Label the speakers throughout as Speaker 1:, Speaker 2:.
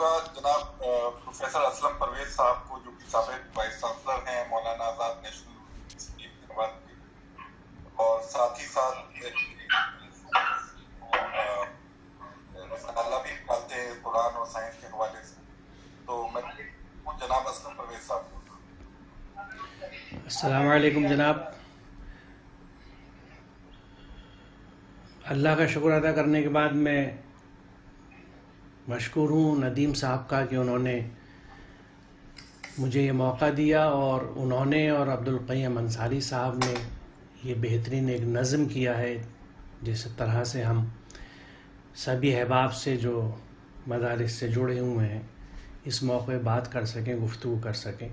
Speaker 1: گا جناب پروفیسر اسلم پرویز صاحب کو، جو کہ سابق وائس چانسلر ہیں مولانا آزاد نیشنل یونیورسٹی حیدرآباد کے، اور ساتھ ہی ساتھ رسالہ بھی نکالتے ہیں قرآن اور سائنس کے حوالے سے. تو میں جناب اسلم پرویز صاحب کو.
Speaker 2: السلام علیکم جناب. اللہ کا شکر ادا کرنے کے بعد میں مشکور ہوں ندیم صاحب کا کہ انہوں نے مجھے یہ موقع دیا، اور انہوں نے اور عبدالقیوم انصاری صاحب نے یہ بہترین ایک نظم کیا ہے جس طرح سے ہم سبھی احباب سے جو مدارس سے جڑے ہوئے ہیں اس موقع بات کر سکیں، گفتگو کر سکیں.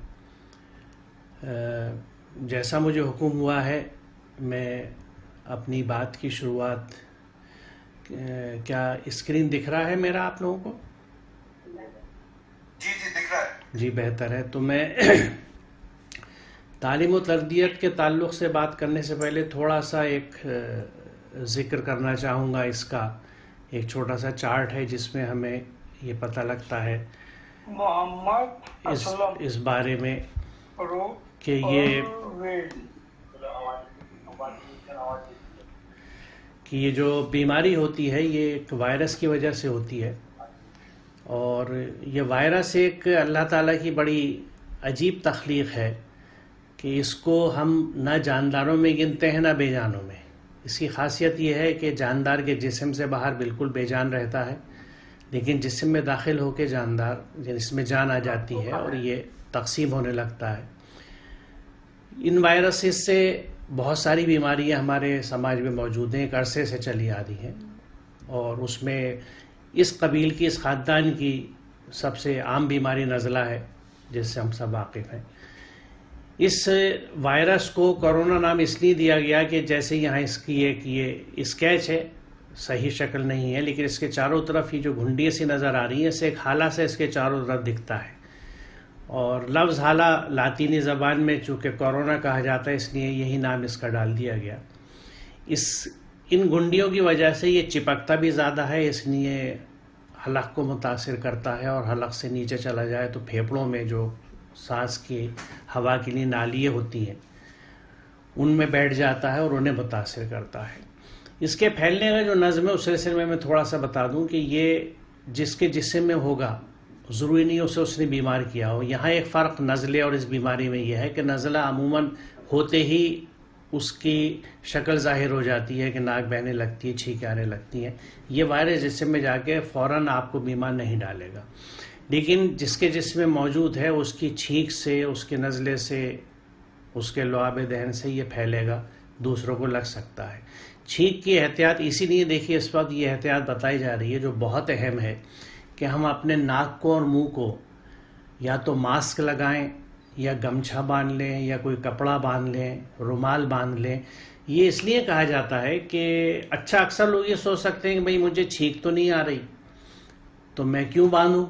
Speaker 2: جیسا مجھے حکم ہوا ہے میں اپنی بات کی شروعات، کیا اسکرین دکھ رہا ہے میرا آپ لوگوں کو؟
Speaker 1: جی دکھ رہا ہے.
Speaker 2: جی بہتر ہے. تو میں تعلیم و تربیت کے تعلق سے بات کرنے سے پہلے تھوڑا سا ایک ذکر کرنا چاہوں گا. اس کا ایک چھوٹا سا چارٹ ہے جس میں ہمیں یہ پتہ لگتا ہے اس بارے میں کہ یہ جو بیماری ہوتی ہے یہ ایک وائرس کی وجہ سے ہوتی ہے، اور یہ وائرس ایک اللہ تعالیٰ کی بڑی عجیب تخلیق ہے کہ اس کو ہم نہ جانداروں میں گنتے ہیں نہ بے جانوں میں. اس کی خاصیت یہ ہے کہ جاندار کے جسم سے باہر بالکل بے جان رہتا ہے، لیکن جسم میں داخل ہو کے جاندار جس میں جان آ جاتی ہے اور یہ تقسیم ہونے لگتا ہے. ان وائرسز سے بہت ساری بیماریاں ہمارے سماج میں موجود ہیں، ایک عرصے سے چلی آ رہی ہیں، اور اس میں اس قبیل کی، اس خاندان کی سب سے عام بیماری نزلہ ہے جس سے ہم سب واقف ہیں. اس وائرس کو کرونا نام اس لیے دیا گیا کہ جیسے یہاں اس کی ایک یہ اسکیچ ہے، صحیح شکل نہیں ہے لیکن اس کے چاروں طرف یہ جو گھنڈی سی نظر آ رہی ہے اسے ایک حالہ سے اس کے چاروں طرف دکھتا ہے، اور لفظ حالہ لاطینی زبان میں چونکہ کورونا کہا جاتا ہے اس لیے یہی نام اس کا ڈال دیا گیا. ان گھنڈیوں کی وجہ سے یہ چپکتا بھی زیادہ ہے، اس لیے حلق کو متاثر کرتا ہے، اور حلق سے نیچے چلا جائے تو پھیپھڑوں میں جو سانس کی ہوا کے لیے نالیاں ہوتی ہیں ان میں بیٹھ جاتا ہے اور انہیں متاثر کرتا ہے. اس کے پھیلنے کا جو نظم ہے اس سلسلے میں تھوڑا سا بتا دوں کہ یہ جس کے جسم میں ہوگا ضروری نہیں اسے اس نے بیمار کیا ہو. یہاں ایک فرق نزلے اور اس بیماری میں یہ ہے کہ نزلہ عموماً ہوتے ہی اس کی شکل ظاہر ہو جاتی ہے کہ ناک بہنے لگتی ہے، چھینکیں آنے لگتی ہیں. یہ وائرس جسم میں جا کے فوراً آپ کو بیمار نہیں ڈالے گا، لیکن جس کے جسم میں موجود ہے اس کی چھینک سے، اس کے نزلے سے، اس کے لعاب دہن سے یہ پھیلے گا، دوسروں کو لگ سکتا ہے. چھینک کی احتیاط اسی لیے دیکھیے اس وقت یہ احتیاط بتائی جا رہی ہے جو بہت اہم ہے کہ ہم اپنے ناک کو اور منہ کو یا تو ماسک لگائیں یا گمچھا باندھ لیں یا کوئی کپڑا باندھ لیں، رومال باندھ لیں. یہ اس لیے کہا جاتا ہے کہ اچھا اکثر لوگ یہ سوچ سکتے ہیں کہ بھئی مجھے چھینک تو نہیں آ رہی تو میں کیوں باندھوں،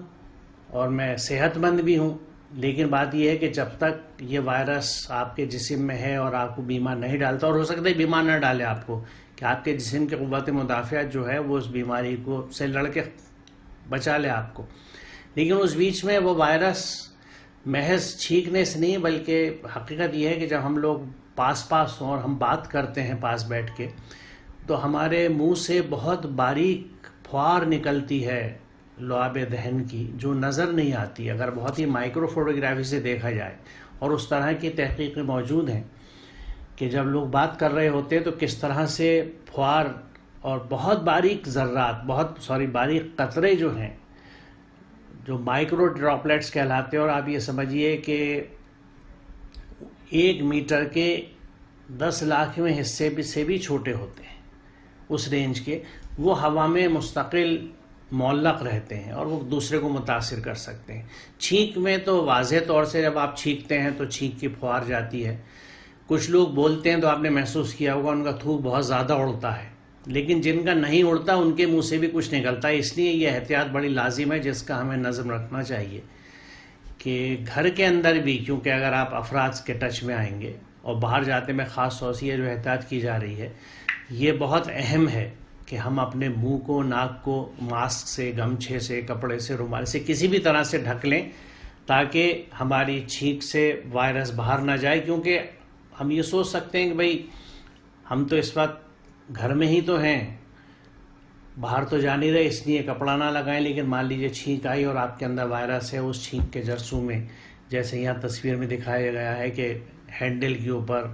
Speaker 2: اور میں صحت مند بھی ہوں. لیکن بات یہ ہے کہ جب تک یہ وائرس آپ کے جسم میں ہے اور آپ کو بیمار نہیں ڈالتا، اور ہو سکتا ہے بیمار نہ ڈالے آپ کو، کہ آپ کے جسم کی قوت مدافعت جو ہے وہ اس بیماری کو سے لڑ کے بچا لے آپ کو، لیکن اس بیچ میں وہ وائرس محض چھینکنے سے نہیں بلکہ حقیقت یہ ہے کہ جب ہم لوگ پاس ہوں اور ہم بات کرتے ہیں پاس بیٹھ کے تو ہمارے منہ سے بہت باریک پھوار نکلتی ہے لعاب دہن کی جو نظر نہیں آتی اگر بہت ہی مائکرو فوٹوگرافی سے دیکھا جائے. اور اس طرح کی تحقیقیں موجود ہیں کہ جب لوگ بات کر رہے ہوتے ہیں تو کس طرح سے پھوار اور بہت باریک ذرات، باریک قطرے جو ہیں جو مائکرو ڈراپلیٹس کہلاتے ہیں، اور آپ یہ سمجھیے کہ 1 میٹر کے 10 لاکھویں حصے سے بھی چھوٹے ہوتے ہیں اس رینج کے، وہ ہوا میں مستقل معلق رہتے ہیں اور وہ دوسرے کو متاثر کر سکتے ہیں. چھینک میں تو واضح طور سے جب آپ چھینکتے ہیں تو چھینک کی پھوار جاتی ہے. کچھ لوگ بولتے ہیں تو آپ نے محسوس کیا ہوگا ان کا تھوک بہت زیادہ اڑتا ہے، لیکن جن کا نہیں اڑتا ان کے منہ سے بھی کچھ نکلتا ہے. اس لیے یہ احتیاط بڑی لازم ہے جس کا ہمیں نظم رکھنا چاہیے کہ گھر کے اندر بھی، کیونکہ اگر آپ افراد کے ٹچ میں آئیں گے اور باہر جاتے میں خاص طور سے یہ جو احتیاط کی جا رہی ہے یہ بہت اہم ہے کہ ہم اپنے منہ کو، ناک کو ماسک سے، گمچھے سے، کپڑے سے، رومال سے، کسی بھی طرح سے ڈھک لیں تاکہ ہماری چھینک سے وائرس باہر نہ جائے. کیونکہ ہم یہ سوچ سکتے ہیں کہ بھئی ہم تو اس وقت گھر میں ہی تو ہیں، باہر تو جا نہیں رہے، اس لیے کپڑا نہ لگائیں. لیکن مان لیجئے چھینک آئی اور آپ کے اندر وائرس ہے، اس چھینک کے جرثوم میں جیسے یہاں تصویر میں دکھایا گیا ہے کہ ہینڈل کے اوپر،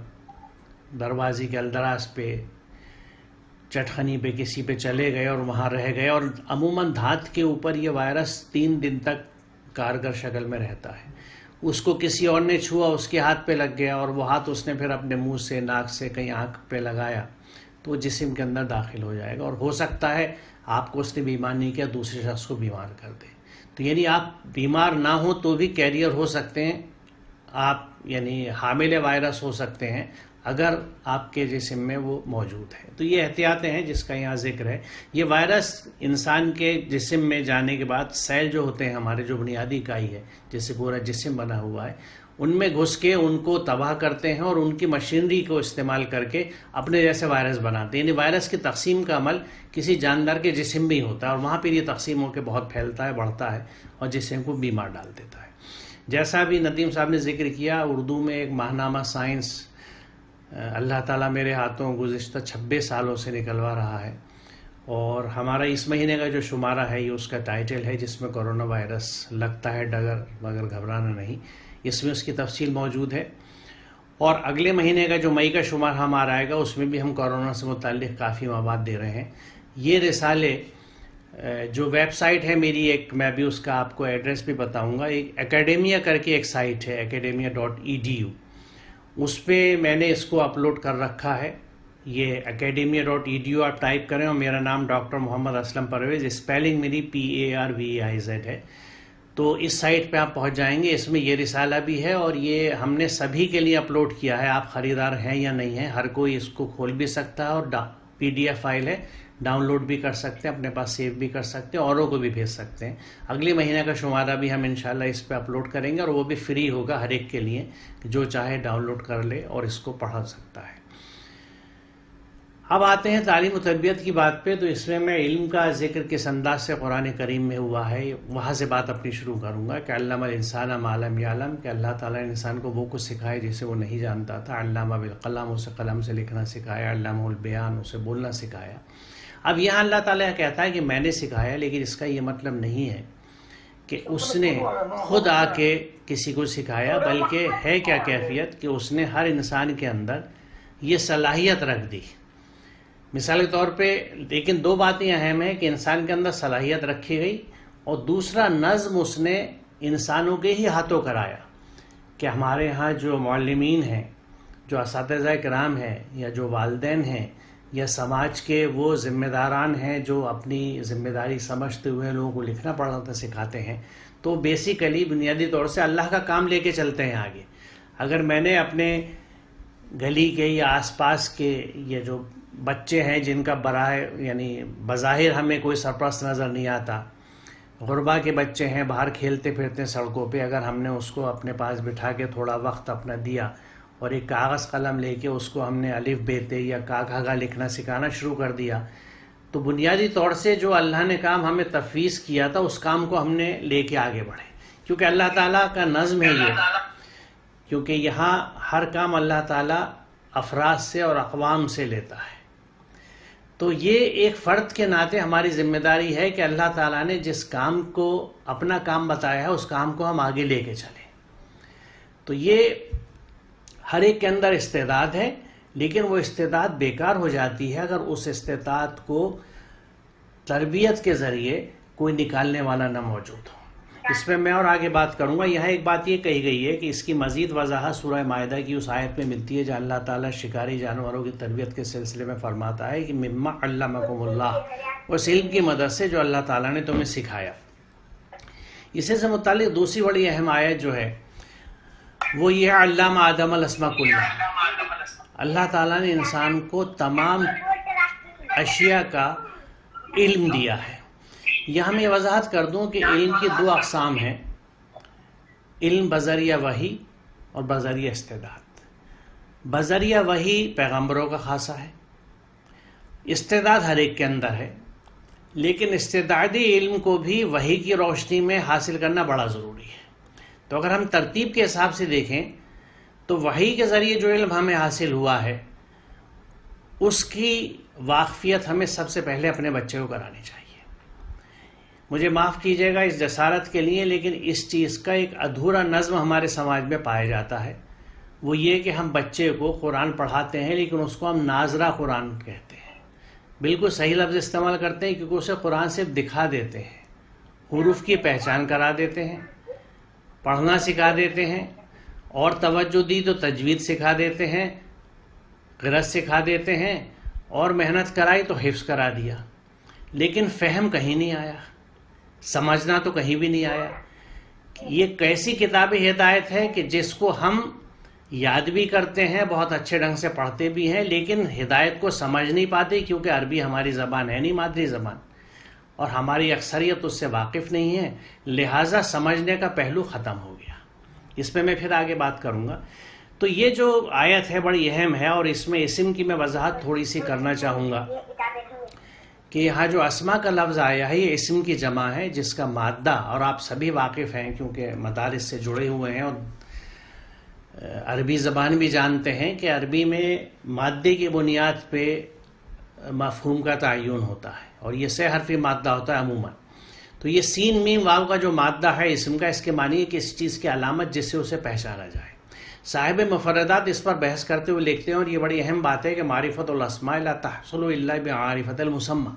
Speaker 2: دروازے کے الدراز پہ، چٹخنی پہ کسی پہ چلے گئے اور وہاں رہ گئے. اور عموماً دھات کے اوپر یہ وائرس 3 دن تک کارگر شکل میں رہتا ہے. اس کو کسی اور نے چھوا، اس کے ہاتھ پہ لگ گیا اور وہ ہاتھ اس نے پھر اپنے منہ سے، ناک سے، کہیں آنکھ پہ لگایا تو وہ جسم کے اندر داخل ہو جائے گا اور ہو سکتا ہے آپ کو اس نے بیمار نہیں کیا، دوسرے شخص کو بیمار کر دے. تو یعنی آپ بیمار نہ ہوں تو بھی کیریئر ہو سکتے ہیں، آپ یعنی حامل وائرس ہو سکتے ہیں اگر آپ کے جسم میں وہ موجود ہے. تو یہ احتیاطیں ہیں جس کا یہاں ذکر ہے. یہ وائرس انسان کے جسم میں جانے کے بعد سیل جو ہوتے ہیں ہمارے، جو بنیادی اکائی ہے جس سے پورا جسم بنا ہوا ہے، ان میں گھس کے ان کو تباہ کرتے ہیں اور ان کی مشینری کو استعمال کر کے اپنے جیسے وائرس بناتے ہیں. یعنی وائرس کی تقسیم کا عمل کسی جاندار کے جسم میں ہی ہوتا ہے اور وہاں پہ یہ تقسیم ہو کے بہت پھیلتا ہے، بڑھتا ہے اور جسم کو بیمار ڈال دیتا ہے. جیسا بھی ندیم صاحب نے ذکر کیا، اردو میں ایک ماہنامہ سائنس اللہ تعالیٰ میرے ہاتھوں گزشتہ 26 سالوں سے نکلوا رہا ہے اور ہمارا اس مہینے کا جو شمارہ ہے یہ اس کا ٹائٹل ہے جس میں کرونا وائرس لگتا ہے ڈگر مگر گھبرانا نہیں. اس میں اس کی تفصیل موجود ہے. اور اگلے مہینے کا جو مئی کا شمارہ ہمارا آئے گا اس میں بھی ہم کورونا سے متعلق کافی مواد دے رہے ہیں. یہ رسالے جو ویب سائٹ ہے میری، ایک میں بھی اس کا آپ کو ایڈریس بھی بتاؤں گا، ایک اکیڈیمیا کر کے ایک سائٹ ہے academia.edu، اس پہ میں نے اس کو اپلوڈ کر رکھا ہے. یہ academia.edu آپ ٹائپ کریں اور میرا نام ڈاکٹر محمد اسلم پرویز، اسپیلنگ میری PARVEIZ ہے. تو اس سائٹ پہ آپ پہنچ جائیں گے. اس میں یہ رسالہ بھی ہے اور یہ ہم نے سبھی کے لیے اپلوڈ کیا ہے. آپ خریدار ہیں یا نہیں ہیں، ہر کوئی اس کو کھول بھی سکتا ہے اور PDF فائل ہے، ڈاؤن لوڈ بھی کر سکتے ہیں، اپنے پاس سیو بھی کر سکتے ہیں، اوروں کو بھی بھیج سکتے ہیں. اگلے مہینے کا شمارہ بھی ہم انشاءاللہ اس پہ اپلوڈ کریں گے اور وہ بھی فری ہوگا ہر ایک کے لیے، جو چاہے ڈاؤن لوڈ کر لے اور اس کو پڑھ سکتا ہے. اب آتے ہیں تعلیم و تربیت کی بات پہ. تو اس میں علم کا ذکر کس انداز سے قرآن کریم میں ہوا ہے، وہاں سے بات اپنی شروع کروں گا. کہ علم الانسان ما لم یعلم، کہ اللہ تعالیٰ نے انسان کو وہ کچھ سکھائے جسے وہ نہیں جانتا تھا. علامہ بالقلم، اسے قلم سے لکھنا سکھایا. علامہ البیان، اسے بولنا سکھایا. اب یہاں اللہ تعالیٰ کہتا ہے کہ میں نے سکھایا، لیکن اس کا یہ مطلب نہیں ہے کہ اس نے خود آ کے کسی کو سکھایا، بلکہ ہے کیا کیفیت کہ اس نے ہر انسان کے اندر یہ صلاحیت رکھ دی. مثال کے طور پہ لیکن 2 باتیں اہم ہیں کہ انسان کے اندر صلاحیت رکھی گئی اور دوسرا نظم اس نے انسانوں کے ہی ہاتھوں کرایا. کہ ہمارے ہاں جو معلمین ہیں، جو اساتذہ کرام ہیں، یا جو والدین ہیں، یا سماج کے وہ ذمہ داران ہیں جو اپنی ذمہ داری سمجھتے ہوئے لوگوں کو لکھنا پڑھنا سکھاتے ہیں، تو بیسیکلی بنیادی طور سے اللہ کا کام لے کے چلتے ہیں آگے. اگر میں نے اپنے گلی کے یا آس پاس کے یہ جو بچے ہیں جن کا یعنی بظاہر ہمیں کوئی سرپرست نظر نہیں آتا، غربا کے بچے ہیں، باہر کھیلتے پھرتے ہیں سڑکوں پہ، اگر ہم نے اس کو اپنے پاس بٹھا کے تھوڑا وقت اپنا دیا اور ایک کاغذ قلم لے کے اس کو ہم نے الف ب ت یا کا کھا گا لکھنا سکھانا شروع کر دیا، تو بنیادی طور سے جو اللہ نے کام ہمیں تفویض کیا تھا اس کام کو ہم نے لے کے آگے بڑھے. کیونکہ اللہ تعالیٰ کا نظم ہے یہ، کیونکہ یہاں ہر کام اللہ تعالیٰ افراد سے اور اقوام سے لیتا ہے. تو یہ ایک فرد کے ناطے ہماری ذمہ داری ہے کہ اللہ تعالیٰ نے جس کام کو اپنا کام بتایا ہے اس کام کو ہم آگے لے کے چلیں. تو یہ ہر ایک کے اندر استعداد ہے، لیکن وہ استعداد بیکار ہو جاتی ہے اگر اس استعداد کو تربیت کے ذریعے کوئی نکالنے والا نہ موجود ہو. اس میں اور آگے بات کروں گا. یہاں ایک بات یہ کہی گئی ہے کہ اس کی مزید وضاحت سورہ مائدہ کی اس آیت میں ملتی ہے جہاں اللہ تعالیٰ شکاری جانوروں کی تربیت کے سلسلے میں فرماتا ہے کہ مما علمکم اللہ، اس علم کی مدد سے جو اللہ تعالیٰ نے تمہیں سکھایا. اسی سے متعلق دوسری بڑی اہم آیت جو ہے وہ یہ علم آدم الاسماء کلھا. اللہ تعالیٰ نے انسان کو تمام اشیاء کا علم دیا ہے. یہاں میں وضاحت کر دوں کہ علم کی 2 اقسام ہیں، علم بذریعہ وحی اور بذریعہ استعداد. بذریعہ وحی پیغمبروں کا خاصہ ہے استعداد ہر ایک کے اندر ہے، لیکن استعدادی علم کو بھی وحی کی روشنی میں حاصل کرنا بڑا ضروری ہے۔ تو اگر ہم ترتیب کے حساب سے دیکھیں تو وحی کے ذریعے جو علم ہمیں حاصل ہوا ہے اس کی واقفیت ہمیں سب سے پہلے اپنے بچے کو کرانی چاہیے۔ مجھے معاف کیجیے گا اس جسارت کے لیے، لیکن اس چیز کا ایک ادھورا نظم ہمارے سماج میں پایا جاتا ہے، وہ یہ کہ ہم بچے کو قرآن پڑھاتے ہیں لیکن اس کو ہم ناظرہ قرآن کہتے ہیں۔ بالکل صحیح لفظ استعمال کرتے ہیں کیونکہ اسے قرآن سے دکھا دیتے ہیں، حروف کی پہچان کرا دیتے ہیں، پڑھنا سکھا دیتے ہیں، اور توجہ دی تو تجوید سکھا دیتے ہیں، قرأت سکھا دیتے ہیں، اور محنت کرائی تو حفظ کرا دیا، لیکن فہم کہیں نہیں آیا، سمجھنا تو کہیں بھی نہیں آیا۔ یہ کیسی کتاب ہدایت ہے کہ جس کو ہم یاد بھی کرتے ہیں، بہت اچھے ڈھنگ سے پڑھتے بھی ہیں، لیکن ہدایت کو سمجھ نہیں پاتے کیونکہ عربی ہماری زبان ہے نہیں، مادری زبان، اور ہماری اکثریت اس سے واقف نہیں ہے، لہٰذا سمجھنے کا پہلو ختم ہو گیا۔ اس پہ میں پھر آگے بات کروں گا۔ تو یہ جو آیت ہے بڑی اہم ہے، اور اس میں اسم کی میں وضاحت تھوڑی سی کرنا چاہوں گا کہ یہاں جو اسما کا لفظ آیا ہے یہ اسم کی جمع ہے جس کا مادہ، اور آپ سبھی واقف ہیں کیونکہ مدارس سے جڑے ہوئے ہیں اور عربی زبان بھی جانتے ہیں کہ عربی میں مادے کی بنیاد پہ مفہوم کا تعین ہوتا ہے، اور یہ 6 حرفی مادہ ہوتا ہے عموماً۔ تو یہ سین میم واو کا جو مادہ ہے اسم کا، اس کے معنی ہے کہ اس چیز کی علامت جس سے اسے پہچانا جائے۔ صاحب مفردات اس پر بحث کرتے ہوئے لکھتے ہیں، اور یہ بڑی اہم بات ہے کہ معرفت الاسماء لا تحصل الا بعارفۃ المسمى،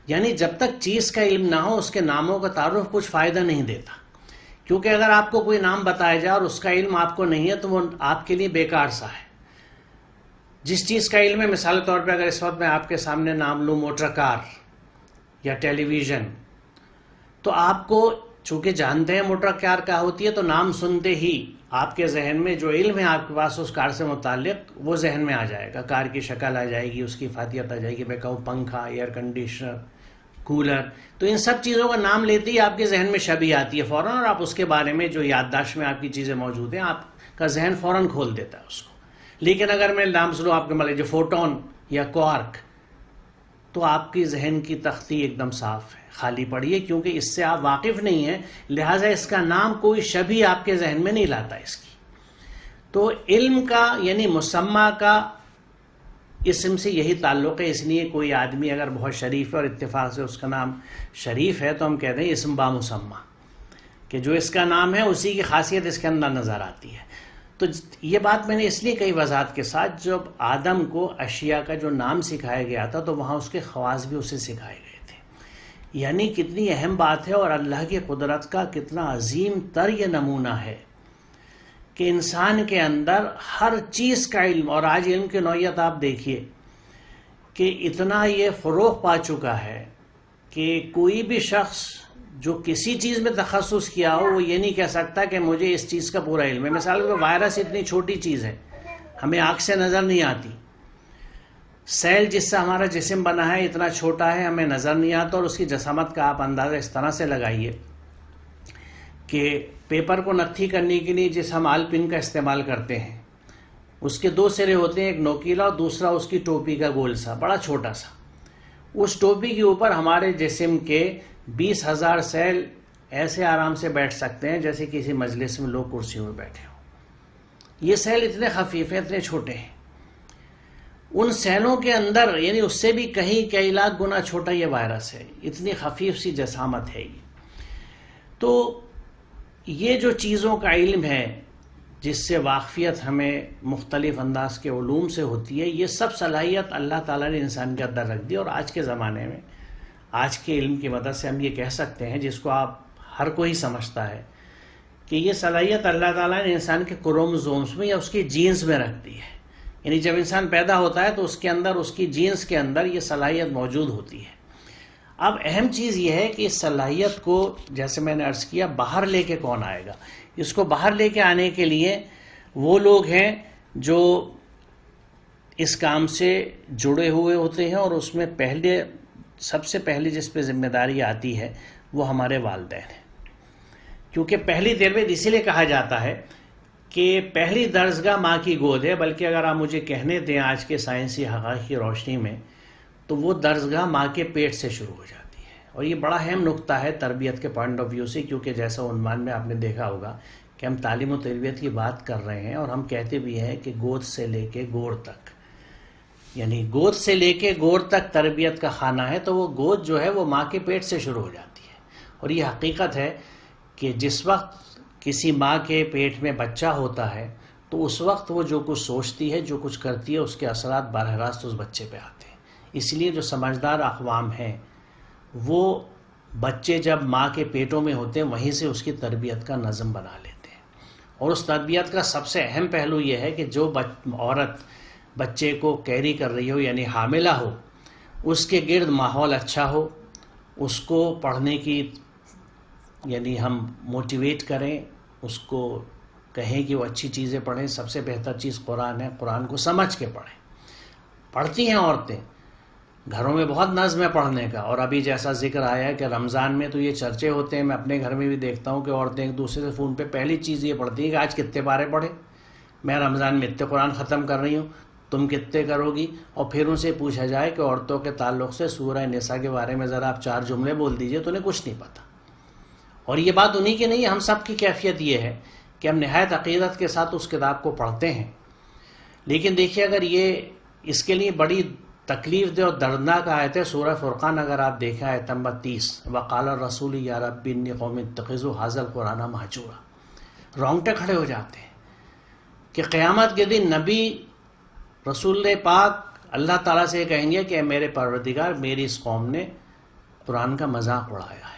Speaker 2: یعنی جب تک چیز کا علم نہ ہو اس کے ناموں کا تعارف کچھ فائدہ نہیں دیتا، کیونکہ اگر آپ کو کوئی نام بتایا جائے اور اس کا علم آپ کو نہیں ہے تو وہ آپ کے لیے بیکار سا ہے۔ جس چیز کا علم ہے، مثال طور پہ اگر اس وقت میں آپ کے سامنے نام لوں موٹر کار یا ٹیلی ویژن، تو آپ کو چونکہ جانتے ہیں موٹر کار کیا ہوتی ہے، تو نام سنتے ہی آپ کے ذہن میں جو علم ہے آپ کے پاس اس کار سے متعلق وہ ذہن میں آ جائے گا، کار کی شکل آ جائے گی، اس کی فاتحت آ جائے گی، میں کہوں پنکھا، ایئر کنڈیشنر، کولر، تو ان سب چیزوں کا نام لیتے ہی آپ کے ذہن میں شبیہ آتی ہے فوراً، اور آپ اس کے بارے میں جو یادداشت میں آپ کی چیزیں موجود ہیں آپ کا ذہن فوراً کھول دیتا ہے اس کو۔ لیکن اگر میں نام سنوں آپ کے مان لیجیے فوٹون یا کوارک، تو آپ کی ذہن کی تختی ایک دم صاف ہے، خالی پڑی ہے، کیونکہ اس سے آپ واقف نہیں ہیں، لہٰذا اس کا نام کوئی شبیہ آپ کے ذہن میں نہیں لاتا اس کی۔ تو علم کا یعنی مسمى کا اسم سے یہی تعلق ہے، اس لیے کوئی آدمی اگر بہت شریف ہے اور اتفاق سے اس کا نام شریف ہے تو ہم کہتے ہیں اسم با مسمى، کہ جو اس کا نام ہے اسی کی خاصیت اس کے اندر نظر آتی ہے۔ تو یہ بات میں نے اس لیے کئی وضاحت کے ساتھ، جب آدم کو اشیاء کا جو نام سکھایا گیا تھا تو وہاں اس کے خواص بھی اسے سکھائے گئے تھے، یعنی کتنی اہم بات ہے، اور اللہ کی قدرت کا کتنا عظیم تر یہ نمونہ ہے کہ انسان کے اندر ہر چیز کا علم، اور آج علم کی نوعیت آپ دیکھیے کہ اتنا یہ فروغ پا چکا ہے کہ کوئی بھی شخص جو کسی چیز میں تخصص کیا ہو وہ یہ نہیں کہہ سکتا کہ مجھے اس چیز کا پورا علم ہے۔ مثال کے وائرس اتنی چھوٹی چیز ہے، ہمیں آنکھ سے نظر نہیں آتی، سیل جس سے ہمارا جسم بنا ہے اتنا چھوٹا ہے، ہمیں نظر نہیں آتا، اور اس کی جسامت کا آپ اندازہ اس طرح سے لگائیے کہ پیپر کو نتھی کرنے کے لیے جس ہم آل پن کا استعمال کرتے ہیں، اس کے 2 سرے ہوتے ہیں، ایک نوکیلا اور دوسرا اس کی ٹوپی کا گول سا، بڑا چھوٹا سا۔ اس ٹوپی کے اوپر ہمارے جسم کے 20,000 سیل ایسے آرام سے بیٹھ سکتے ہیں جیسے کسی مجلس میں لوگ کرسیوں میں بیٹھے ہوں۔ یہ سیل اتنے خفیف ہیں، اتنے چھوٹے ہیں، ان سیلوں کے اندر یعنی اس سے بھی کئی لاکھ گنا چھوٹا یہ وائرس ہے، اتنی خفیف سی جسامت ہے یہ۔ تو یہ جو چیزوں کا علم ہے جس سے واقفیت ہمیں مختلف انداز کے علوم سے ہوتی ہے، یہ سب صلاحیت اللہ تعالیٰ نے انسان کے اندر رکھ دی، اور آج کے زمانے میں آج کے علم کی مدد سے ہم یہ کہہ سکتے ہیں، جس کو آپ ہر کوئی سمجھتا ہے، کہ یہ صلاحیت اللہ تعالیٰ نے انسان کے کروموزومز میں یا اس کی جینز میں رکھ دی ہے، یعنی جب انسان پیدا ہوتا ہے تو اس کے اندر، اس کی جینز کے اندر یہ صلاحیت موجود ہوتی ہے۔ اب اہم چیز یہ ہے کہ اس صلاحیت کو، جیسے میں نے عرض کیا، باہر لے کے کون آئے گا؟ اس کو باہر لے کے آنے کے لیے وہ لوگ ہیں جو اس کام سے جڑے ہوئے ہوتے ہیں، اور اس میں سب سے پہلے جس پہ ذمہ داری آتی ہے وہ ہمارے والدین ہیں، کیونکہ پہلی تربیت اسی لیے کہا جاتا ہے کہ پہلی درسگاہ ماں کی گود ہے، بلکہ اگر آپ مجھے کہنے دیں آج کے سائنسی حقائق کی روشنی میں، تو وہ درسگاہ ماں کے پیٹ سے شروع ہو جاتی ہے. اور یہ بڑا اہم نقطہ ہے تربیت کے پوائنٹ آف ویو سے، کیونکہ جیسا عنوان میں آپ نے دیکھا ہوگا کہ ہم تعلیم و تربیت کی بات کر رہے ہیں، اور ہم کہتے بھی ہیں کہ گود سے لے کے گور تک، یعنی گود سے لے کے گور تک تربیت کا خانہ ہے. تو وہ گود جو ہے وہ ماں کے پیٹ سے شروع ہو جاتی ہے. اور یہ حقیقت ہے کہ جس وقت کسی ماں کے پیٹ میں بچہ ہوتا ہے تو اس وقت وہ جو کچھ سوچتی ہے، جو کچھ کرتی ہے، اس کے اثرات براہ راست اس بچے پہ آتے ہیں. اس لیے جو سمجھدار اقوام ہیں وہ بچے جب ماں کے پیٹوں میں ہوتے ہیں وہیں سے اس کی تربیت کا نظم بنا لیتے ہیں. اور اس تربیت کا سب سے اہم پہلو یہ ہے کہ جو عورت بچے کو کیری کر رہی ہو، یعنی حاملہ ہو، اس کے گرد ماحول اچھا ہو، اس کو پڑھنے کی یعنی ہم موٹیویٹ کریں، اس کو کہیں کہ وہ اچھی چیزیں پڑھیں. سب سے بہتر چیز قرآن ہے، قرآن کو سمجھ کے پڑھیں. پڑھتی ہیں عورتیں، گھروں میں بہت نظم ہے پڑھنے کا. اور ابھی جیسا ذکر آیا ہے کہ رمضان میں تو یہ چرچے ہوتے ہیں، میں اپنے گھر میں بھی دیکھتا ہوں کہ عورتیں ایک دوسرے سے فون پہ پہلی چیز یہ پڑھتی ہیں کہ آج کتنے پارے پڑھے، میں رمضان میں اتنے قرآن ختم کر رہی ہوں، تم کتنے کرو گی. اور پھر ان سے پوچھا جائے کہ عورتوں کے تعلق سے سورہ نساء کے بارے میں ذرا آپ 4 جملے بول دیجئے تو انہیں کچھ نہیں پتہ. اور یہ بات انہی کی نہیں، ہم سب کی کیفیت یہ ہے کہ ہم نہایت عقیدت کے ساتھ اس کتاب کو پڑھتے ہیں. لیکن دیکھیے اگر یہ اس کے لیے بڑی تکلیف دہ اور دردناک آیت ہے سورہ فرقان، اگر آپ دیکھیں آیت نمبر 30، وقال الرسول یا رب انی قوم اتخذوا ھذا القرآن مہجورا. رونگٹے کھڑے ہو جاتے ہیں کہ قیامت کے دن نبی رسول پاک اللہ تعالیٰ سے کہیں گے کہ اے میرے پروردگار، میری اس قوم نے قرآن کا مذاق اڑایا ہے.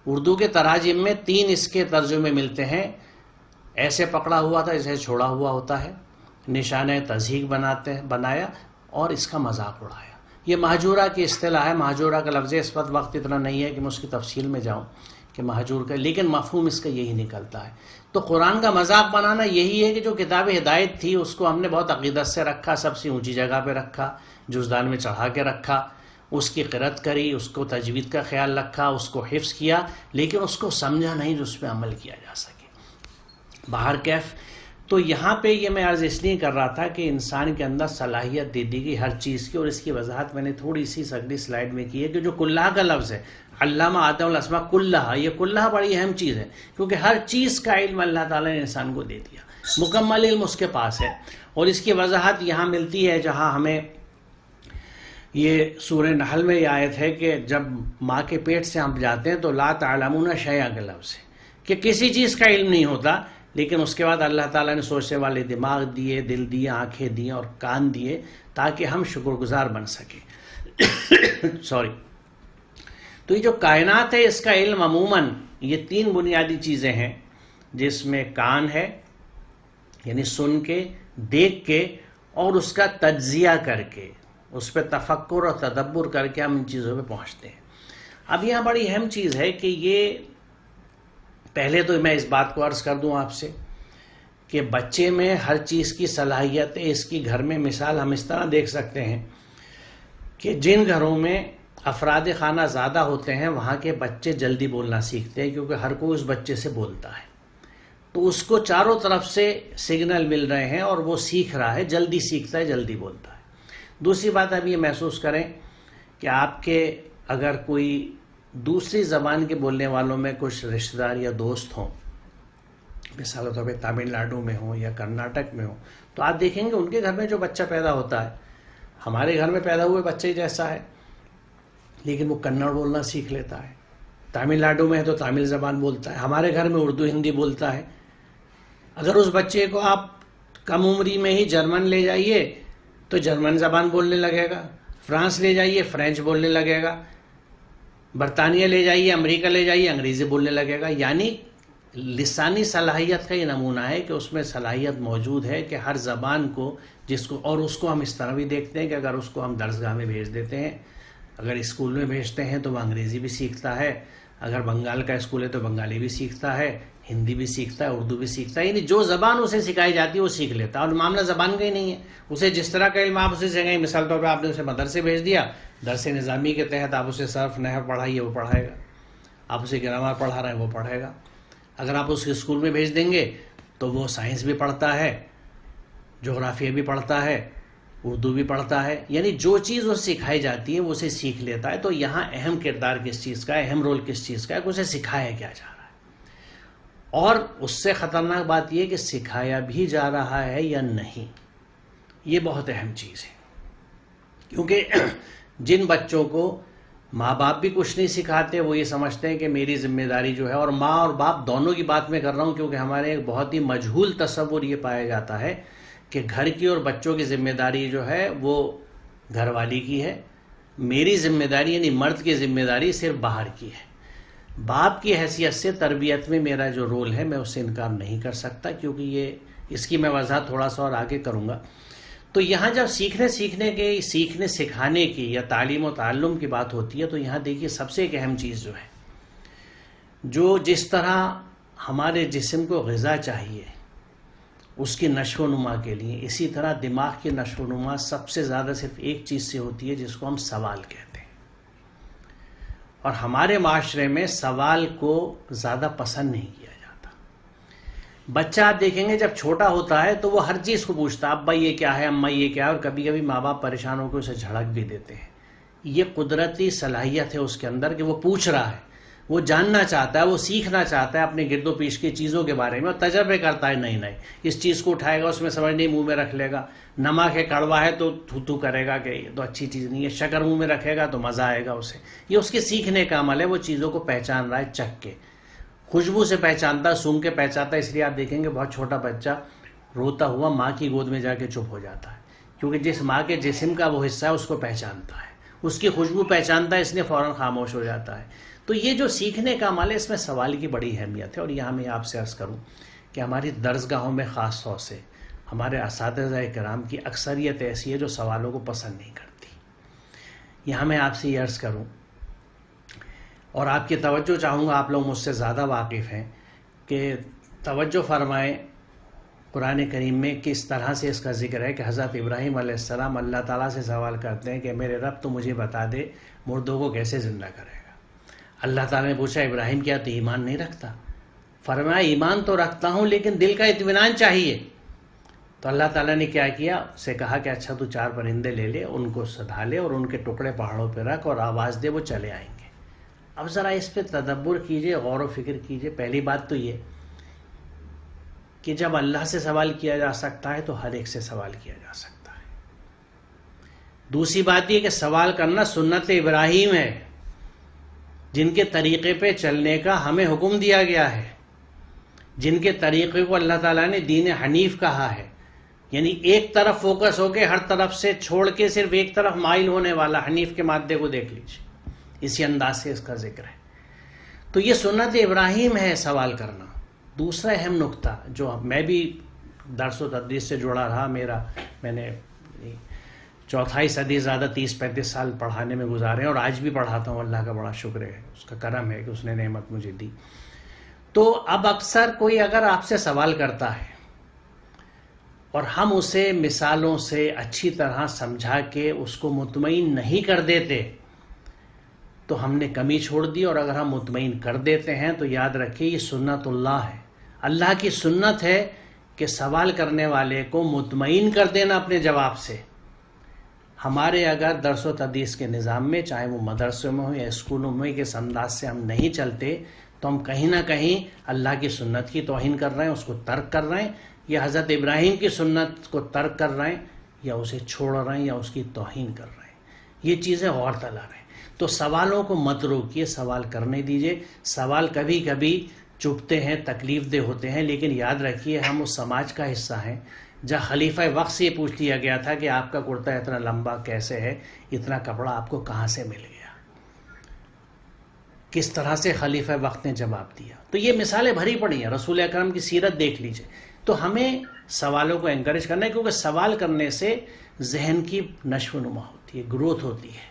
Speaker 2: اردو کے تراجم میں 3 اس کے ترجمے ملتے ہیں. ایسے پکڑا ہوا تھا جیسے چھوڑا ہوا ہوتا ہے، نشانہ تضحیک بنایا، اور اس کا مذاق اڑایا. یہ مہجورہ کی اصطلاح ہے. مہجورہ کا لفظ اس وقت اتنا نہیں ہے کہ میں اس کی تفصیل میں جاؤں کہ مہجور کا، لیکن مفہوم اس کا یہی نکلتا ہے. تو قرآن کا مذاق بنانا یہی ہے کہ جو کتاب ہدایت تھی اس کو ہم نے بہت عقیدت سے رکھا، سب سے اونچی جگہ پہ رکھا، جزدان میں چڑھا کے رکھا، اس کی قرأت کری، اس کو تجوید کا خیال رکھا، اس کو حفظ کیا، لیکن اس کو سمجھا نہیں جو اس پہ عمل کیا جا سکے. باہر کیف. تو یہاں پہ یہ میں عرض اس لیے کر رہا تھا کہ انسان کے اندر صلاحیت دے دی گئی ہر چیز کی، اور اس کی وضاحت میں نے تھوڑی سی اگلی سلائیڈ میں کی ہے کہ جو کلہ کا لفظ ہے، علامہ آدم الاسماء کلہ، یہ کلہ بڑی اہم چیز ہے کیونکہ ہر چیز کا علم اللہ تعالیٰ نے انسان کو دے دیا، مکمل علم اس کے پاس ہے. اور اس کی وضاحت یہاں ملتی ہے جہاں ہمیں یہ سورہ نحل میں یہ آیت ہے کہ جب ماں کے پیٹ سے ہم جاتے ہیں تو لا تعلمون شیئا کا لفظ ہے کہ کسی چیز کا علم نہیں ہوتا، لیکن اس کے بعد اللہ تعالیٰ نے سوچنے والے دماغ دیے، دل دیے، آنکھیں دی اور کان دیے تاکہ ہم شکر گزار بن سکیں. سوری. تو یہ جو کائنات ہے اس کا علم عموماً یہ 3 بنیادی چیزیں ہیں، جس میں کان ہے یعنی سن کے، دیکھ کے، اور اس کا تجزیہ کر کے، اس پہ تفکر اور تدبر کر کے ہم ان چیزوں پہ پہنچتے ہیں. اب یہاں بڑی اہم چیز ہے کہ یہ پہلے تو میں اس بات کو عرض کر دوں آپ سے کہ بچے میں ہر چیز کی صلاحیت ہے. اس کی گھر میں مثال ہم اس طرح دیکھ سکتے ہیں کہ جن گھروں میں افراد خانہ زیادہ ہوتے ہیں وہاں کے بچے جلدی بولنا سیکھتے ہیں، کیونکہ ہر کوئی اس بچے سے بولتا ہے، تو اس کو چاروں طرف سے سگنل مل رہے ہیں اور وہ سیکھ رہا ہے، جلدی سیکھتا ہے، جلدی بولتا ہے. دوسری بات اب یہ محسوس کریں کہ آپ کے اگر کوئی دوسری زبان کے بولنے والوں میں کچھ رشتہ دار یا دوست ہوں، مثال کے طور پہ تامل ناڈو میں ہوں یا کرناٹک میں ہوں، تو آپ دیکھیں گے ان کے گھر میں جو بچہ پیدا ہوتا ہے ہمارے گھر میں پیدا ہوئے بچے جیسا ہے، لیکن وہ کنڑ بولنا سیکھ لیتا ہے. تامل ناڈو میں ہے تو تامل زبان بولتا ہے، ہمارے گھر میں اردو ہندی بولتا ہے. اگر اس بچے کو آپ کم عمری میں ہی جرمن لے جائیے تو جرمن زبان بولنے لگے گا، فرانس لے جائیے فرینچ بولنے لگے گا، برطانیہ لے جائیے، امریکہ لے جائیے، انگریزی بولنے لگے گا. یعنی لسانی صلاحیت کا یہ نمونہ ہے کہ اس میں صلاحیت موجود ہے کہ ہر زبان کو جس کو، اور اس کو ہم اس طرح بھی دیکھتے ہیں کہ اگر اس کو ہم درسگاہ میں بھیج دیتے ہیں، اگر اسکول میں بھیجتے ہیں تو وہ انگریزی بھی سیکھتا ہے، اگر بنگال کا اسکول ہے تو بنگالی بھی سیکھتا ہے، ہندی بھی سیکھتا ہے، اردو بھی سیکھتا ہے. یعنی جو زبان اسے سکھائی جاتی ہے وہ سیکھ لیتا ہے. اور معاملہ زبان کا ہی نہیں ہے، اسے جس طرح کا علم آپ اسے سکھائیں، مثال طور پہ آپ نے اسے مدرسے بھیج دیا، درس نظامی کے تحت آپ اسے صرف نحو پڑھائیے وہ پڑھائے گا، آپ اسے گرامر پڑھا رہے ہیں وہ پڑھے گا. اگر آپ اسے اسکول میں بھیج دیں گے تو وہ سائنس بھی پڑھتا ہے، جغرافیہ بھی پڑھتا ہے، اردو بھی پڑھتا ہے، یعنی جو چیز اسے سکھائی جاتی ہے وہ اسے سیکھ لیتا ہے. تو یہاں اہم کردار کس چیز کا ہے، اہم رول کس چیز کا ہے کہ اسے سکھایا کیا جا رہا ہے، اور اس سے خطرناک بات یہ کہ سکھایا بھی جا رہا ہے یا نہیں. یہ بہت اہم چیز ہے، کیونکہ جن بچوں کو ماں باپ بھی کچھ نہیں سکھاتے، وہ یہ سمجھتے ہیں کہ میری ذمہ داری جو ہے، اور ماں اور باپ دونوں کی بات میں کر رہا ہوں کیونکہ ہمارے ایک بہت ہی مجہول تصور یہ پایا جاتا ہے کہ گھر کی اور بچوں کی ذمہ داری جو ہے وہ گھر والی کی ہے، میری ذمہ داری یعنی مرد کی ذمہ داری صرف باہر کی ہے. باپ کی حیثیت سے تربیت میں میرا جو رول ہے میں اس سے انکار نہیں کر سکتا، کیونکہ اس کی میں وضاحت تھوڑا سا اور آگے کروں گا. تو یہاں جب سیکھنے سکھانے کی یا تعلیم و تعلم کی بات ہوتی ہے تو یہاں دیکھیے سب سے ایک اہم چیز جو ہے، جو جس طرح ہمارے جسم کو غذا چاہیے اس کی نشو و نما کے لیے، اسی طرح دماغ کی نشو و نما سب سے زیادہ صرف ایک چیز سے ہوتی ہے جس کو ہم سوال کہتے ہیں. اور ہمارے معاشرے میں سوال کو زیادہ پسند نہیں کیا جاتا. بچہ آپ دیکھیں گے جب چھوٹا ہوتا ہے تو وہ ہر چیز کو پوچھتا ہے، ابا یہ کیا ہے، اماں یہ کیا ہے، اور کبھی کبھی ماں باپ پریشان ہو کے اسے جھڑک بھی دیتے ہیں. یہ قدرتی صلاحیت ہے اس کے اندر کہ وہ پوچھ رہا ہے، وہ جاننا چاہتا ہے، وہ سیکھنا چاہتا ہے اپنے گرد و پیش کی چیزوں کے بارے میں، اور تجربے کرتا ہے. نہیں اس چیز کو اٹھائے گا، اس میں سمجھ نہیں، منہ میں رکھ لے گا. نمک ہے، کڑوا ہے تو تھو کرے گا کہ یہ تو اچھی چیز نہیں ہے. شکر منہ میں رکھے گا تو مزہ آئے گا اسے. یہ اس کے سیکھنے کا عمل ہے، وہ چیزوں کو پہچان رہا ہے چکھ کے. خوشبو سے پہچانتا ہے، سونگھ کے پہچانتا ہے. اس لیے آپ دیکھیں گے بہت چھوٹا بچہ روتا ہوا ماں کی گود میں جا کے چپ ہو جاتا ہے، کیونکہ جس ماں کے جسم کا وہ حصہ ہے اس کو پہچانتا ہے، اس کی خوشبو پہچانتا ہے، اس لیے فوراً خاموش ہو جاتا ہے. تو یہ جو سیکھنے کا عمل ہے اس میں سوال کی بڑی اہمیت ہے. اور یہاں میں آپ سے عرض کروں کہ ہماری درسگاہوں میں خاص طور سے ہمارے اساتذہ کرام کی اکثریت ایسی ہے جو سوالوں کو پسند نہیں کرتی. یہاں میں آپ سے یہ عرض کروں اور آپ کی توجہ چاہوں گا، آپ لوگ مجھ سے زیادہ واقف ہیں، کہ توجہ فرمائیں قرآن کریم میں کس طرح سے اس کا ذکر ہے کہ حضرت ابراہیم علیہ السلام اللہ تعالیٰ سے سوال کرتے ہیں کہ میرے رب تو مجھے بتا دے مردوں کو کیسے زندہ کرے گا. اللہ تعالیٰ نے پوچھا ابراہیم کیا تو ایمان نہیں رکھتا؟ فرمایا ایمان تو رکھتا ہوں لیکن دل کا اطمینان چاہیے. تو اللہ تعالیٰ نے کیا کیا، اسے کہا کہ اچھا تو 4 پرندے لے لے، ان کو سدھا لے اور ان کے ٹکڑے پہاڑوں پہ رکھ اور آواز دے، وہ چلے آئیں گے. اب ذرا اس پہ تدبر کیجئے، غور و فکر کیجئے. پہلی بات تو یہ کہ جب اللہ سے سوال کیا جا سکتا ہے تو ہر ایک سے سوال کیا جا سکتا ہے. دوسری بات یہ کہ سوال کرنا سنت ابراہیم ہے، جن کے طریقے پہ چلنے کا ہمیں حکم دیا گیا ہے، جن کے طریقے کو اللہ تعالیٰ نے دین حنیف کہا ہے، یعنی ایک طرف فوکس ہو کے ہر طرف سے چھوڑ کے صرف ایک طرف مائل ہونے والا. حنیف کے مادے کو دیکھ لیجیے، اسی انداز سے اس کا ذکر ہے. تو یہ سنت ابراہیم ہے سوال کرنا. دوسرا اہم نقطہ جو میں بھی درس و تدریس سے جڑا رہا، میں نے 4 صدی زیادہ 30-35 سال پڑھانے میں گزارے ہیں اور آج بھی پڑھاتا ہوں. اللہ کا بڑا شکر ہے، اس کا کرم ہے کہ اس نے نعمت مجھے دی. تو اب اکثر کوئی اگر آپ سے سوال کرتا ہے اور ہم اسے مثالوں سے اچھی طرح سمجھا کے اس کو مطمئن نہیں کر دیتے تو ہم نے کمی چھوڑ دی. اور اگر ہم مطمئن کر دیتے ہیں تو یاد رکھیے یہ سنت اللہ ہے، اللہ کی سنت ہے کہ سوال کرنے والے کو مطمئن کر دینا اپنے جواب سے. ہمارے اگر درس و تدریس کے نظام میں، چاہے وہ مدرسوں میں ہو یا اسکولوں میں، کے انداز سے ہم نہیں چلتے تو ہم کہیں نہ کہیں اللہ کی سنت کی توہین کر رہے ہیں، اس کو ترک کر رہے ہیں، یا حضرت ابراہیم کی سنت کو ترک کر رہے ہیں، یا اسے چھوڑ رہے ہیں، یا اس کی توہین کر رہے ہیں. یہ چیزیں غور طلب ہیں. تو سوالوں کو مت روکیے، سوال کرنے دیجیے. سوال کبھی کبھی چبھتے ہیں، تکلیف دہ ہوتے ہیں، لیکن یاد رکھیے ہم اس سماج کا حصہ ہیں جہاں خلیفہ وقت سے یہ پوچھ لیا گیا تھا کہ آپ کا کرتا اتنا لمبا کیسے ہے، اتنا کپڑا آپ کو کہاں سے مل گیا. کس طرح سے خلیفہ وقت نے جواب دیا. تو یہ مثالیں بھری پڑی ہیں، رسول اکرم کی سیرت دیکھ لیجئے. تو ہمیں سوالوں کو انکریج کرنا ہے، کیونکہ سوال کرنے سے ذہن کی نشو و نما ہوتی ہے، گروتھ ہوتی ہے.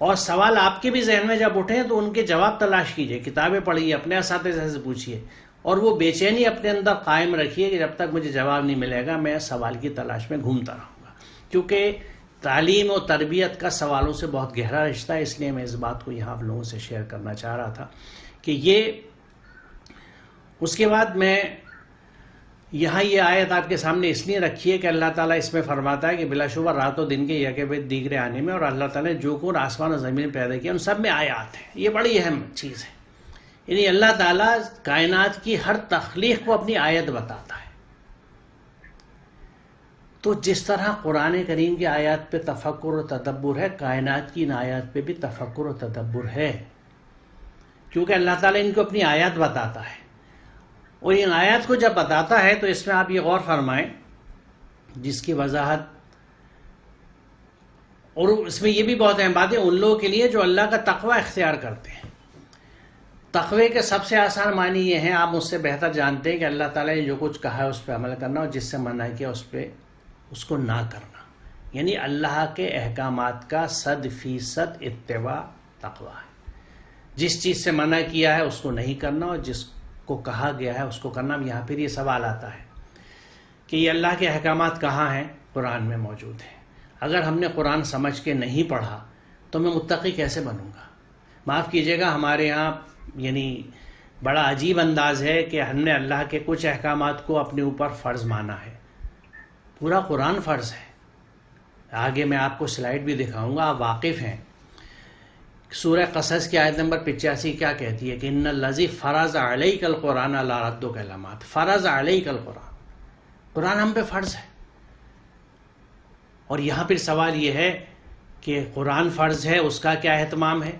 Speaker 2: اور سوال آپ کے بھی ذہن میں جب اٹھیں تو ان کے جواب تلاش کیجئے، کتابیں پڑھیے، اپنے اساتذہ سے پوچھیے، اور وہ بے چینی اپنے اندر قائم رکھیے کہ جب تک مجھے جواب نہیں ملے گا میں سوال کی تلاش میں گھومتا رہوں گا. کیونکہ تعلیم و تربیت کا سوالوں سے بہت گہرا رشتہ ہے. اس لیے میں اس بات کو یہاں آپ لوگوں سے شیئر کرنا چاہ رہا تھا کہ یہ. اس کے بعد میں یہاں یہ آیت آپ کے سامنے اس لیے رکھی ہے کہ اللہ تعالیٰ اس میں فرماتا ہے کہ بلا شبہ رات و دن کے یکے بعد دیگرے آنے میں، اور اللہ تعالیٰ نے جو کچھ آسمان و زمین پیدا کیا ان سب میں آیات ہیں. یہ بڑی اہم چیز ہے. یعنی اللہ تعالیٰ کائنات کی ہر تخلیق کو اپنی آیت بتاتا ہے. تو جس طرح قرآن کریم کی آیات پہ تفکر و تدبر ہے، کائنات کی ان آیات پہ بھی تفکر و تدبر ہے، کیونکہ اللہ تعالیٰ ان کو اپنی آیات بتاتا ہے. اور ان آیات کو جب بتاتا ہے تو اس میں آپ یہ غور فرمائیں، جس کی وضاحت، اور اس میں یہ بھی بہت اہم بات ہے ان لوگوں کے لیے جو اللہ کا تقوی اختیار کرتے ہیں. تقوی کے سب سے آسان معنی یہ ہیں، آپ مجھ سے بہتر جانتے ہیں، کہ اللہ تعالیٰ نے جو کچھ کہا ہے اس پہ عمل کرنا، اور جس سے منع کیا اس کو نہ کرنا. یعنی اللہ کے احکامات کا 100% اتباع تقوی ہے. جس چیز سے منع کیا ہے اس کو نہیں کرنا، اور جس کو کہا گیا ہے اس کو کرنا. یہاں پھر یہ سوال آتا ہے کہ یہ اللہ کے احکامات کہاں ہیں؟ قرآن میں موجود ہیں. اگر ہم نے قرآن سمجھ کے نہیں پڑھا تو میں متقی کیسے بنوں گا؟ معاف کیجیے گا، ہمارے یہاں یعنی بڑا عجیب انداز ہے کہ ہم نے اللہ کے کچھ احکامات کو اپنے اوپر فرض مانا ہے. پورا قرآن فرض ہے. آگے میں آپ کو سلائیڈ بھی دکھاؤں گا، آپ واقف ہیں. سورہ قصص کی آیت نمبر 85 کیا کہتی ہے کہ ان الذی فرض علیک القرآن لا رد کلمات. فرض علیک القرآن، قرآن ہم پہ فرض ہے. اور یہاں پھر سوال یہ ہے کہ قرآن فرض ہے، اس کا کیا اہتمام ہے؟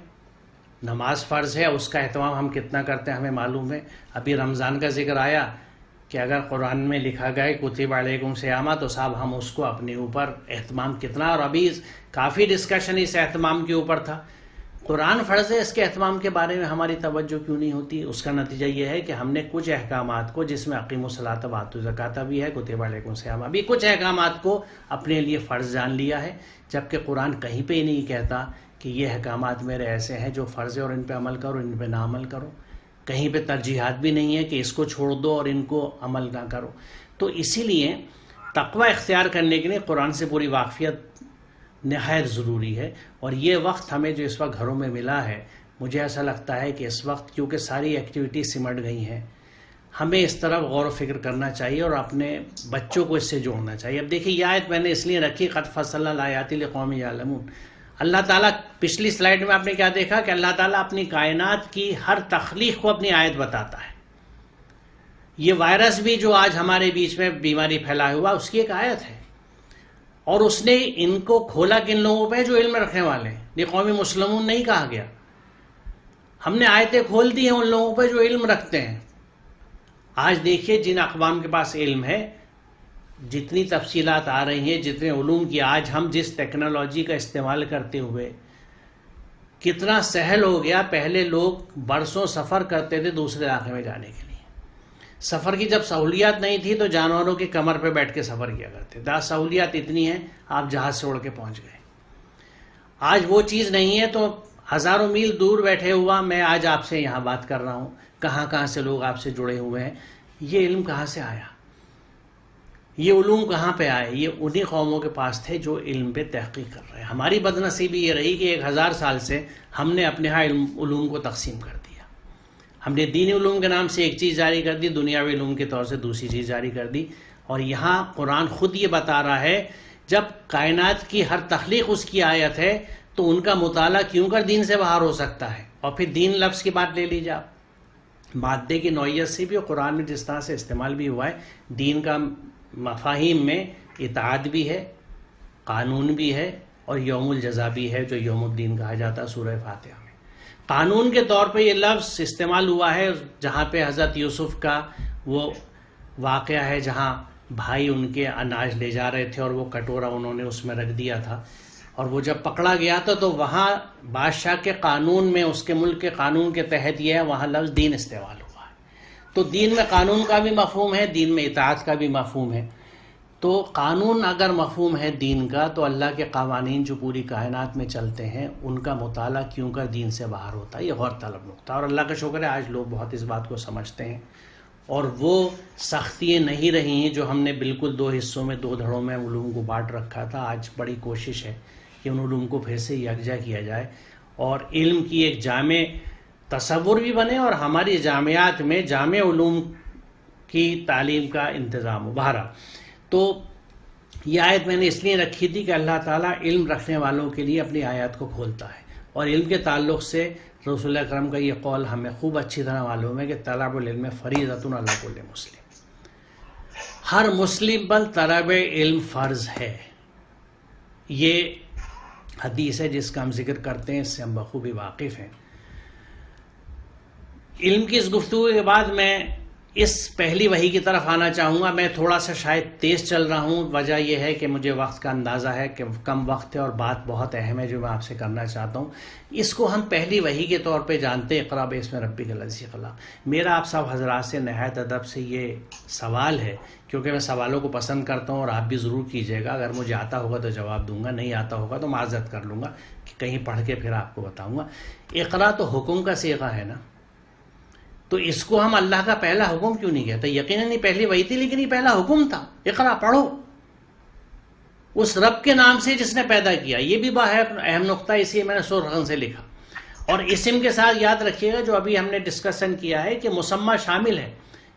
Speaker 2: نماز فرض ہے، اس کا اہتمام ہم کتنا کرتے ہیں ہمیں معلوم ہے. ابھی رمضان کا ذکر آیا کہ اگر قرآن میں لکھا گیا کتب علیکم صیام، تو صاحب ہم اس کو اپنے اوپر اہتمام کتنا، اور ابھی کافی ڈسکشن اس اہتمام کے اوپر تھا. قرآن فرض ہے، اس کے اہتمام کے بارے میں ہماری توجہ کیوں نہیں ہوتی؟ اس کا نتیجہ یہ ہے کہ ہم نے کچھ احکامات کو، جس میں اقیموا الصلاۃ وآتوا الزکاۃ بھی ہے، کتب علیکم الصیام بھی، کچھ احکامات کو اپنے لیے فرض جان لیا ہے، جبکہ قرآن کہیں پہ ہی نہیں کہتا کہ یہ احکامات میرے ایسے ہیں جو فرض ہے اور ان پہ عمل کرو، ان پہ نہ عمل کرو. کہیں پہ ترجیحات بھی نہیں ہے کہ اس کو چھوڑ دو اور ان کو عمل نہ کرو. تو اسی لیے تقوی اختیار کرنے کے لیے قرآن سے پوری واقفیت نہایت ضروری ہے. اور یہ وقت ہمیں جو اس وقت گھروں میں ملا ہے، مجھے ایسا لگتا ہے کہ اس وقت کیونکہ ساری ایکٹیویٹی سمٹ گئی ہیں، ہمیں اس طرف غور و فکر کرنا چاہیے اور اپنے بچوں کو اس سے جوڑنا چاہیے. اب دیکھیے یہ آیت میں نے اس لیے رکھی، قد فصلنا الآیات لقوم یعلمون. اللہ تعالیٰ، پچھلی سلائیڈ میں آپ نے کیا دیکھا کہ اللہ تعالیٰ اپنی کائنات کی ہر تخلیق کو اپنی آیت بتاتا ہے. یہ وائرس بھی جو آج ہمارے بیچ میں بیماری پھیلایا ہوا، اس کی ایک آیت ہے. اور اس نے ان کو کھولا کن لوگوں پہ؟ جو علم رکھنے والے ہیں. یہ قومی مسلمون نہیں کہا گیا، ہم نے آیتیں کھول دی ہیں ان لوگوں پہ جو علم رکھتے ہیں. آج دیکھیے جن اقوام کے پاس علم ہے، جتنی تفصیلات آ رہی ہیں، جتنے علوم کی آج ہم جس ٹیکنالوجی کا استعمال کرتے ہوئے کتنا سہل ہو گیا. پہلے لوگ برسوں سفر کرتے تھے دوسرے علاقے میں جانے کے لیے. سفر کی جب سہولیات نہیں تھی تو جانوروں کی کمر پہ بیٹھ کے سفر کیا کرتے تھے. آج سہولیات اتنی ہیں، آپ جہاز سے اڑ کے پہنچ گئے. آج وہ چیز نہیں ہے، تو ہزاروں میل دور بیٹھے ہوا میں آج آپ سے یہاں بات کر رہا ہوں. کہاں کہاں سے لوگ آپ سے جڑے ہوئے ہیں. یہ علم کہاں سے آیا؟ یہ علوم کہاں پہ آئے؟ یہ انہی قوموں کے پاس تھے جو علم پہ تحقیق کر رہے ہیں. ہماری بدنصیبی یہ رہی کہ 1000 سال سے ہم نے اپنے ہاں علوم کو تقسیم کر دیا. ہم نے دینی علوم کے نام سے ایک چیز جاری کر دی، دنیاوی علوم کے طور سے دوسری چیز جاری کر دی. اور یہاں قرآن خود یہ بتا رہا ہے، جب کائنات کی ہر تخلیق اس کی آیت ہے تو ان کا مطالعہ کیوں کر دین سے باہر ہو سکتا ہے؟ اور پھر دین لفظ کی بات لے لیجیے آپ، مادے کی نوعیت سے بھی اور قرآن میں جس طرح سے استعمال بھی ہوا ہے. دین کا مفاہیم میں اطاعت بھی ہے، قانون بھی ہے، اور یوم الجزا بھی ہے جو یوم الدین کہا جاتا ہے سورہ فاتحہ میں. قانون کے طور پہ یہ لفظ استعمال ہوا ہے جہاں پہ حضرت یوسف کا وہ واقعہ ہے، جہاں بھائی ان کے اناج لے جا رہے تھے اور وہ کٹورا انہوں نے اس میں رکھ دیا تھا، اور وہ جب پکڑا گیا تھا تو وہاں بادشاہ کے قانون میں، اس کے ملک کے قانون کے تحت یہ ہے، وہاں لفظ دین استعمال ہوا ہے. تو دین میں قانون کا بھی مفہوم ہے، دین میں اطاعت کا بھی مفہوم ہے. تو قانون اگر مفہوم ہے دین کا، تو اللہ کے قوانین جو پوری کائنات میں چلتے ہیں ان کا مطالعہ کیوں کر دین سے باہر ہوتا ہے؟ یہ غور طلب نقطہ. اور اللہ کا شکر ہے آج لوگ بہت اس بات کو سمجھتے ہیں، اور وہ سختیاں نہیں رہی ہیں جو ہم نے بالکل 2 حصوں میں 2 دھڑوں میں علوم کو بانٹ رکھا تھا. آج بڑی کوشش ہے کہ ان علوم کو پھر سے یکجا کیا جائے اور علم کی ایک جامع تصور بھی بنے، اور ہماری جامعات میں جامع علوم کی تعلیم کا انتظام ہو. بہرحال تو یہ آیت میں نے اس لیے رکھی تھی کہ اللہ تعالیٰ علم رکھنے والوں کے لیے اپنی آیات کو کھولتا ہے، اور علم کے تعلق سے رسول اکرم کا یہ قول ہمیں خوب اچھی طرح معلوم ہے کہ طلب العلم فریضۃ علی کل مسلم، ہر مسلم پر طلب علم فرض ہے. یہ حدیث ہے جس کا ہم ذکر کرتے ہیں، اس سے ہم بخوبی واقف ہیں. علم کی اس گفتگو کے بعد میں اس پہلی وحی کی طرف آنا چاہوں گا. میں تھوڑا سا شاید تیز چل رہا ہوں، وجہ یہ ہے کہ مجھے وقت کا اندازہ ہے کہ کم وقت ہے اور بات بہت اہم ہے جو میں آپ سے کرنا چاہتا ہوں. اس کو ہم پہلی وحی کے طور پہ جانتے ہیں، اقرأ باسم ربک الذی خلق. میرا آپ سب حضرات سے نہایت ادب سے یہ سوال ہے، کیونکہ میں سوالوں کو پسند کرتا ہوں اور آپ بھی ضرور کیجیے گا. اگر مجھے آتا ہوگا تو جواب دوں گا، نہیں آتا ہوگا تو معذرت کر لوں گا کہ کہیں پڑھ کے پھر آپ کو بتاؤں گا. اقرأ تو حکم کا صیغہ ہے نا، تو اس کو ہم اللہ کا پہلا حکم کیوں نہیں کہتے؟ یقیناً یہ پہلی وحی تھی لیکن یہ پہلا حکم تھا. اقرأ پڑھو اس رب کے نام سے جس نے پیدا کیا. یہ بھی بہت اہم نقطہ، اسی لیے میں نے سورۃ سے لکھا. اور اسم کے ساتھ یاد رکھیے گا جو ابھی ہم نے ڈسکشن کیا ہے کہ مسمى شامل ہے،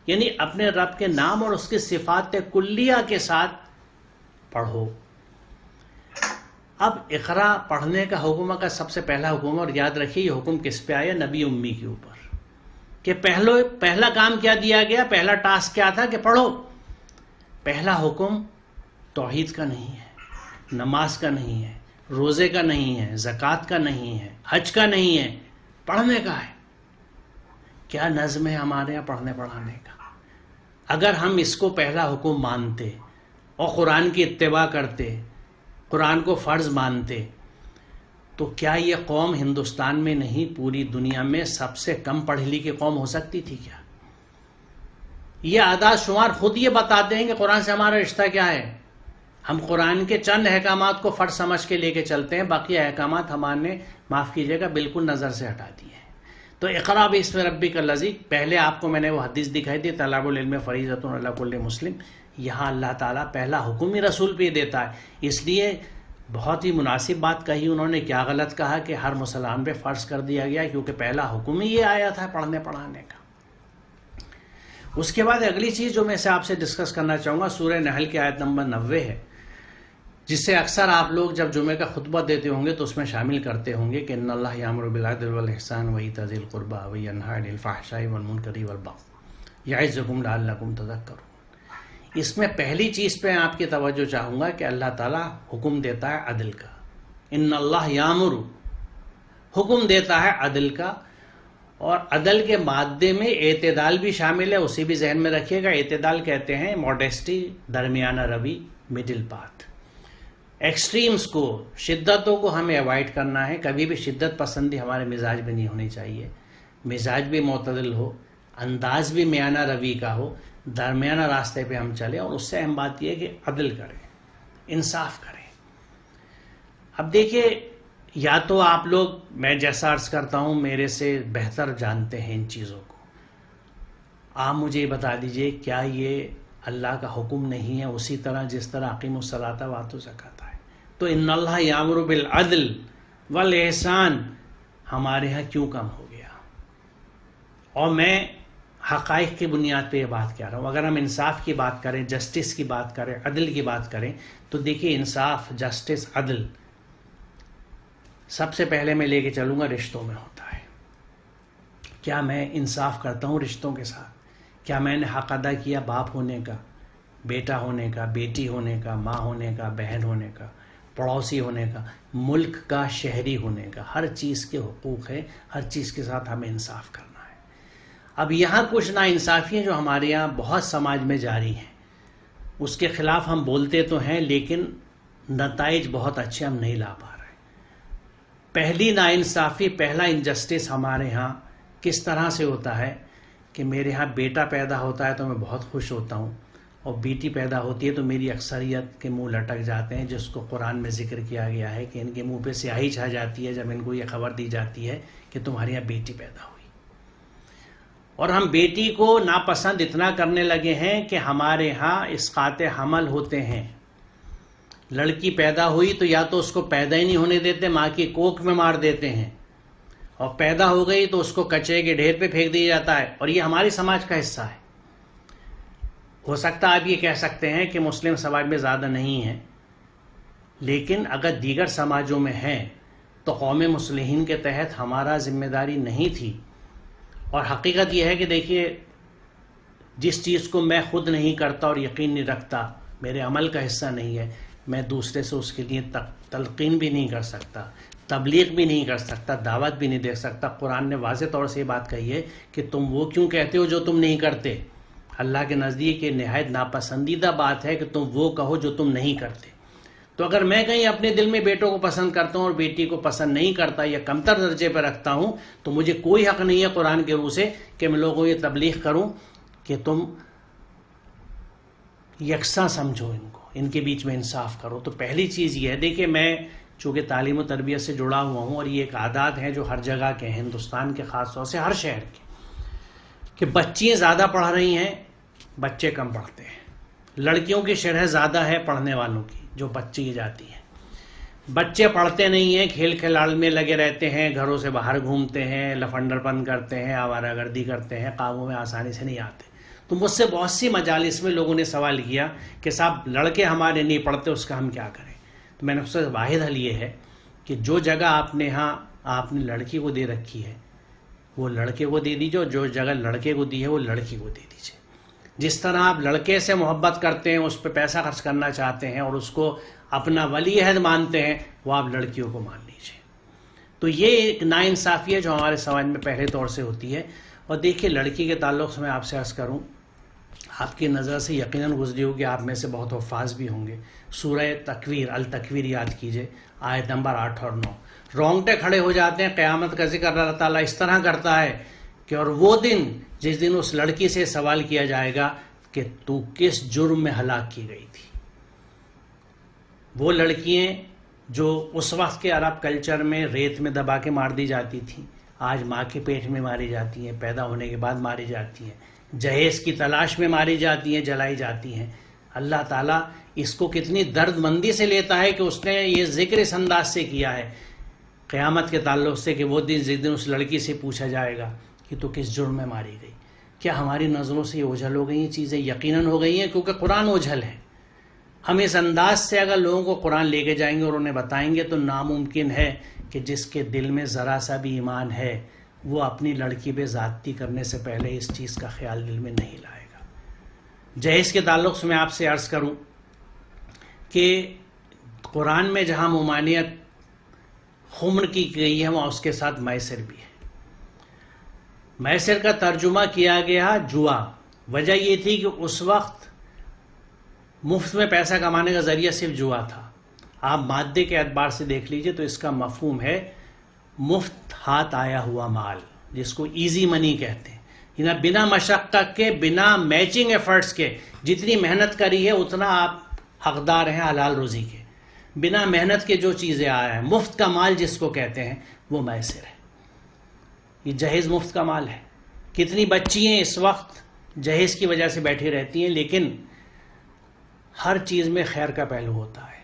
Speaker 2: یعنی اپنے رب کے نام اور اس کی صفات کلیہ کے ساتھ پڑھو. اب اقرأ پڑھنے کا حکم کا سب سے پہلا حکم، اور یاد رکھیے یہ حکم کس پہ آیا؟ نبی امی کے اوپر. کہ پہلا کام کیا دیا گیا، پہلا ٹاسک کیا تھا کہ پڑھو. پہلا حکم توحید کا نہیں ہے، نماز کا نہیں ہے، روزے کا نہیں ہے، زکوٰۃ کا نہیں ہے، حج کا نہیں ہے، پڑھنے کا ہے. کیا نظم ہے ہمارے یہاں پڑھنے پڑھانے کا؟ اگر ہم اس کو پہلا حکم مانتے اور قرآن کی اتباع کرتے، قرآن کو فرض مانتے، تو کیا یہ قوم ہندوستان میں نہیں پوری دنیا میں سب سے کم پڑھی لکھی قوم ہو سکتی تھی کیا؟ یہ اعداد شمار خود یہ بتاتے ہیں کہ قرآن سے ہمارا رشتہ کیا ہے. ہم قرآن کے چند احکامات کو فرض سمجھ کے لے کے چلتے ہیں، باقی احکامات ہمارے معاف کیجیے گا بالکل نظر سے ہٹا دیے ہیں. تو اقرأ باسم ربک الذی، پہلے آپ کو میں نے وہ حدیث دکھائی تھی طلب العلم فریضۃ علی کل مسلم. یہاں اللہ تعالیٰ پہلا حکم ہی رسول پہ دیتا ہے. اس لیے بہت ہی مناسب بات کہی انہوں نے. کیا غلط کہا کہ ہر مسلمان پہ فرض کر دیا گیا، کیونکہ پہلا حکم ہی یہ آیا تھا پڑھنے پڑھانے کا. اس کے بعد اگلی چیز جو میں سے آپ سے ڈسکس کرنا چاہوں گا سورہ نحل کی آیت نمبر 90 ہے، جس سے اکثر آپ لوگ جب جمعے کا خطبہ دیتے ہوں گے تو اس میں شامل کرتے ہوں گے کہ ان اللہ یامر بالعدل والاحسان وایتاء ذی القربى وینہی عن الفحشاء والمنکر والبغی یعظکم لعلکم تذکرون. اس میں پہلی چیز پہ آپ کی توجہ چاہوں گا کہ اللہ تعالیٰ حکم دیتا ہے عدل کا. ان اللہ یامر، حکم دیتا ہے عدل کا، اور عدل کے مادے میں اعتدال بھی شامل ہے. اسے بھی ذہن میں رکھیے گا. اعتدال کہتے ہیں موڈیسٹی، درمیانہ روی، مڈل پاتھ. ایکسٹریمز کو، شدتوں کو ہمیں اوائڈ کرنا ہے. کبھی بھی شدت پسندی ہمارے مزاج میں نہیں ہونی چاہیے. مزاج بھی معتدل ہو، انداز بھی میانہ روی کا ہو، درمیانہ راستے پہ ہم چلیں. اور اس سے اہم بات یہ ہے کہ عدل کریں، انصاف کریں. اب دیکھیے، یا تو آپ لوگ میں جیسا عرض کرتا ہوں میرے سے بہتر جانتے ہیں ان چیزوں کو. آپ مجھے یہ بتا دیجئے کیا یہ اللہ کا حکم نہیں ہے اسی طرح جس طرح اقیموا الصلاۃ وآتوا الزکاۃ ہے؟ تو ان اللہ یامر بالعدل والاحسان ہمارے ہاں کیوں کم ہو گیا؟ اور میں حقائق کی بنیاد پہ یہ بات کہہ رہا ہوں. اگر ہم انصاف کی بات کریں، جسٹس کی بات کریں، عدل کی بات کریں، تو دیکھیے انصاف، جسٹس، عدل سب سے پہلے میں لے کے چلوں گا رشتوں میں ہوتا ہے. کیا میں انصاف کرتا ہوں رشتوں کے ساتھ؟ کیا میں نے حق ادا کیا باپ ہونے کا، بیٹا ہونے کا، بیٹی ہونے کا، ماں ہونے کا، بہن ہونے کا، پڑوسی ہونے کا، ملک کا، شہری ہونے کا؟ ہر چیز کے حقوق ہے، ہر چیز کے ساتھ ہمیں انصاف کرنا ہے. اب یہاں کچھ ناانصافیاں جو ہمارے یہاں بہت سماج میں جاری ہیں، اس کے خلاف ہم بولتے تو ہیں لیکن نتائج بہت اچھے ہم نہیں لا پا رہے. پہلی ناانصافی، پہلا انجسٹس ہمارے ہاں کس طرح سے ہوتا ہے کہ میرے ہاں بیٹا پیدا ہوتا ہے تو میں بہت خوش ہوتا ہوں، اور بیٹی پیدا ہوتی ہے تو میری اکثریت کے منہ لٹک جاتے ہیں، جس کو قرآن میں ذکر کیا گیا ہے کہ ان کے منہ پہ سیاہی چھا جاتی ہے جب ان کو یہ خبر دی جاتی ہے کہ تمہارے یہاں بیٹی پیدا ہوئی. اور ہم بیٹی کو ناپسند اتنا کرنے لگے ہیں کہ ہمارے ہاں اسقاط حمل ہوتے ہیں. لڑکی پیدا ہوئی تو یا تو اس کو پیدا ہی نہیں ہونے دیتے، ماں کی کوکھ میں مار دیتے ہیں، اور پیدا ہو گئی تو اس کو کچرے کے ڈھیر پہ پھینک دیا جاتا ہے. اور یہ ہماری سماج کا حصہ ہے. ہو سکتا ہے آپ یہ کہہ سکتے ہیں کہ مسلم سماج میں زیادہ نہیں ہیں، لیکن اگر دیگر سماجوں میں ہیں تو قوم مسلمین کے تحت ہمارا ذمہ داری نہیں تھی. اور حقیقت یہ ہے کہ دیکھیے، جس چیز کو میں خود نہیں کرتا اور یقین نہیں رکھتا، میرے عمل کا حصہ نہیں ہے، میں دوسرے سے اس کے لیے تلقین بھی نہیں کر سکتا، تبلیغ بھی نہیں کر سکتا، دعوت بھی نہیں دے سکتا. قرآن نے واضح طور سے یہ بات کہی ہے کہ تم وہ کیوں کہتے ہو جو تم نہیں کرتے. اللہ کے نزدیک یہ نہایت ناپسندیدہ بات ہے کہ تم وہ کہو جو تم نہیں کرتے. تو اگر میں کہیں اپنے دل میں بیٹوں کو پسند کرتا ہوں اور بیٹی کو پسند نہیں کرتا یا کمتر درجے پہ رکھتا ہوں، تو مجھے کوئی حق نہیں ہے قرآن کے روح سے کہ میں لوگوں کو یہ تبلیغ کروں کہ تم یکساں سمجھو، ان کو، ان کے بیچ میں انصاف کرو. تو پہلی چیز یہ ہے، دیکھیں میں چونکہ تعلیم و تربیت سے جڑا ہوا ہوں، اور یہ ایک عادات ہیں جو ہر جگہ کے ہیں، ہندوستان کے خاص طور سے ہر شہر کے، کہ بچیاں زیادہ پڑھ رہی ہیں، بچے کم پڑھتے ہیں. لڑکیوں کی شرح زیادہ ہے پڑھنے والوں کی جو بچی جاتی ہیں. بچے پڑھتے نہیں ہیں، کھیل کھلاڑ میں لگے رہتے ہیں، گھروں سے باہر گھومتے ہیں، لفنڈر پن کرتے ہیں، آوارہ گردی کرتے ہیں، کاموں میں آسانی سے نہیں آتے. تو مجھ سے بہت سی مجالس میں لوگوں نے سوال کیا کہ صاحب لڑکے ہمارے نہیں پڑھتے، اس کا ہم کیا کریں. تو میں نے اس سے واحد حل یہ ہے کہ جو جگہ آپ نے لڑکی کو دے رکھی ہے وہ لڑکے کو دے دیجیے، اور جو جگہ لڑکے کو دی ہے وہ لڑکی کو دے دیجیے. جس طرح آپ لڑکے سے محبت کرتے ہیں، اس پہ پیسہ خرچ کرنا چاہتے ہیں اور اس کو اپنا ولی عہد مانتے ہیں، وہ آپ لڑکیوں کو مان لیجیے. تو یہ ایک ناانصافی ہے جو ہمارے سماج میں پہلے طور سے ہوتی ہے. اور دیکھیے، لڑکی کے تعلق سے میں آپ سے عرض کروں، آپ کی نظر سے یقیناً گزری ہوگی، آپ میں سے بہت حفاظ بھی ہوں گے. سورہ تکویر، التکویر یاد کیجئے، آیت نمبر 8 اور 9. رونگٹے کھڑے ہو جاتے ہیں. قیامت کا ذکر اللہ تعالیٰ اس طرح کرتا ہے کہ اور وہ دن جس دن اس لڑکی سے سوال کیا جائے گا کہ تو کس جرم میں ہلاک کی گئی تھی. وہ لڑکیاں جو اس وقت کے عرب کلچر میں ریت میں دبا کے مار دی جاتی تھیں، آج ماں کے پیٹ میں ماری جاتی ہیں، پیدا ہونے کے بعد ماری جاتی ہیں، جہیز کی تلاش میں ماری جاتی ہیں، جلائی جاتی ہیں. اللہ تعالیٰ اس کو کتنی درد مندی سے لیتا ہے کہ اس نے یہ ذکر اس انداز سے کیا ہے قیامت کے تعلق سے کہ وہ دن جس دن اس لڑکی سے پوچھا جائے گا کہ تو کس جرم میں ماری گئی. کیا ہماری نظروں سے یہ اوجھل ہو گئی ہیں چیزیں؟ یقیناً ہو گئی ہیں، کیونکہ قرآن اوجھل ہے. ہم اس انداز سے اگر لوگوں کو قرآن لے کے جائیں گے اور انہیں بتائیں گے تو ناممکن ہے کہ جس کے دل میں ذرا سا بھی ایمان ہے وہ اپنی لڑکی پہ زیادتی کرنے سے پہلے اس چیز کا خیال دل میں نہیں لائے گا. جہیز کے تعلق سے میں آپ سے عرض کروں کہ قرآن میں جہاں ممانعت خمر کی گئی ہے وہاں اس کے ساتھ میسر بھی ہے. میسر کا ترجمہ کیا گیا جوا. وجہ یہ تھی کہ اس وقت مفت میں پیسہ کمانے کا ذریعہ صرف جوا تھا. آپ مادے کے اعتبار سے دیکھ لیجئے تو اس کا مفہوم ہے مفت ہاتھ آیا ہوا مال، جس کو ایزی منی کہتے ہیں. یعنی بنا مشقت کے، بنا میچنگ ایفرٹس کے، جتنی محنت کری ہے اتنا آپ حقدار ہیں حلال روزی کے. بنا محنت کے جو چیزیں آیا ہے، مفت کا مال جس کو کہتے ہیں، وہ میسر ہے. یہ جہیز مفت کا مال ہے. کتنی بچیاں اس وقت جہیز کی وجہ سے بیٹھی رہتی ہیں، لیکن ہر چیز میں خیر کا پہلو ہوتا ہے.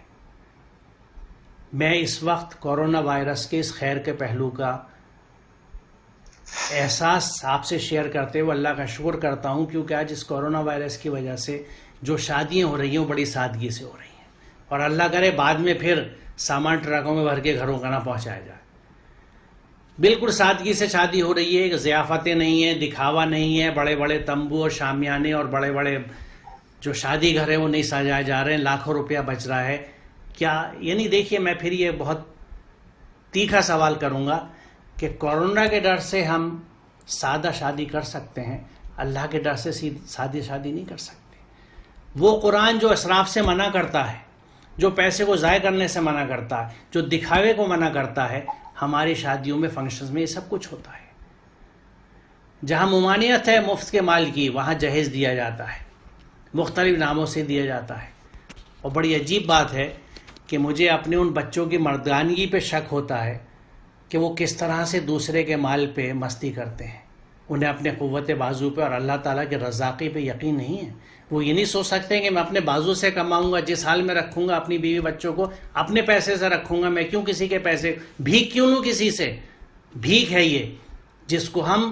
Speaker 2: میں اس وقت کورونا وائرس کے اس خیر کے پہلو کا احساس آپ سے شیئر کرتے ہوئے اللہ کا شکر کرتا ہوں، کیونکہ آج اس کورونا وائرس کی وجہ سے جو شادیاں ہو رہی ہیں وہ بڑی سادگی سے ہو رہی ہیں، اور اللہ کرے بعد میں پھر سامان ٹرکوں میں بھر کے گھروں کا نہ پہنچایا جائے. بالکل سادگی سے شادی ہو رہی ہے، ضیافتیں نہیں ہیں، دکھاوا نہیں ہے، بڑے بڑے تمبو اور شامیانے اور بڑے بڑے جو شادی گھر ہیں وہ نہیں سجائے جا رہے ہیں، لاکھوں روپیہ بچ رہا ہے. کیا یعنی دیکھیے، میں پھر یہ بہت تیکھا سوال کروں گا کہ کورونا کے ڈر سے ہم سادہ شادی کر سکتے ہیں، اللہ کے ڈر سے سادی شادی نہیں کر سکتے. وہ قرآن جو اسراف سے منع کرتا ہے، جو پیسے کو ضائع کرنے سے منع کرتا ہے، جو دکھاوے کو منع کرتا ہے، ہماری شادیوں میں فنکشنز میں یہ سب کچھ ہوتا ہے. جہاں ممانعت ہے مفت کے مال کی، وہاں جہیز دیا جاتا ہے، مختلف ناموں سے دیا جاتا ہے. اور بڑی عجیب بات ہے کہ مجھے اپنے ان بچوں کی مردانگی پہ شک ہوتا ہے کہ وہ کس طرح سے دوسرے کے مال پہ مستی کرتے ہیں. انہیں اپنے قوت بازو پہ اور اللہ تعالیٰ کے رزاقی پہ یقین نہیں ہے. وہ یہ نہیں سوچ سکتے کہ میں اپنے بازو سے کماؤں گا، جس حال میں رکھوں گا اپنی بیوی بچوں کو اپنے پیسے سے رکھوں گا، میں کیوں کسی کے پیسے بھیک کیوں لوں کسی سے. بھیک ہے یہ جس کو ہم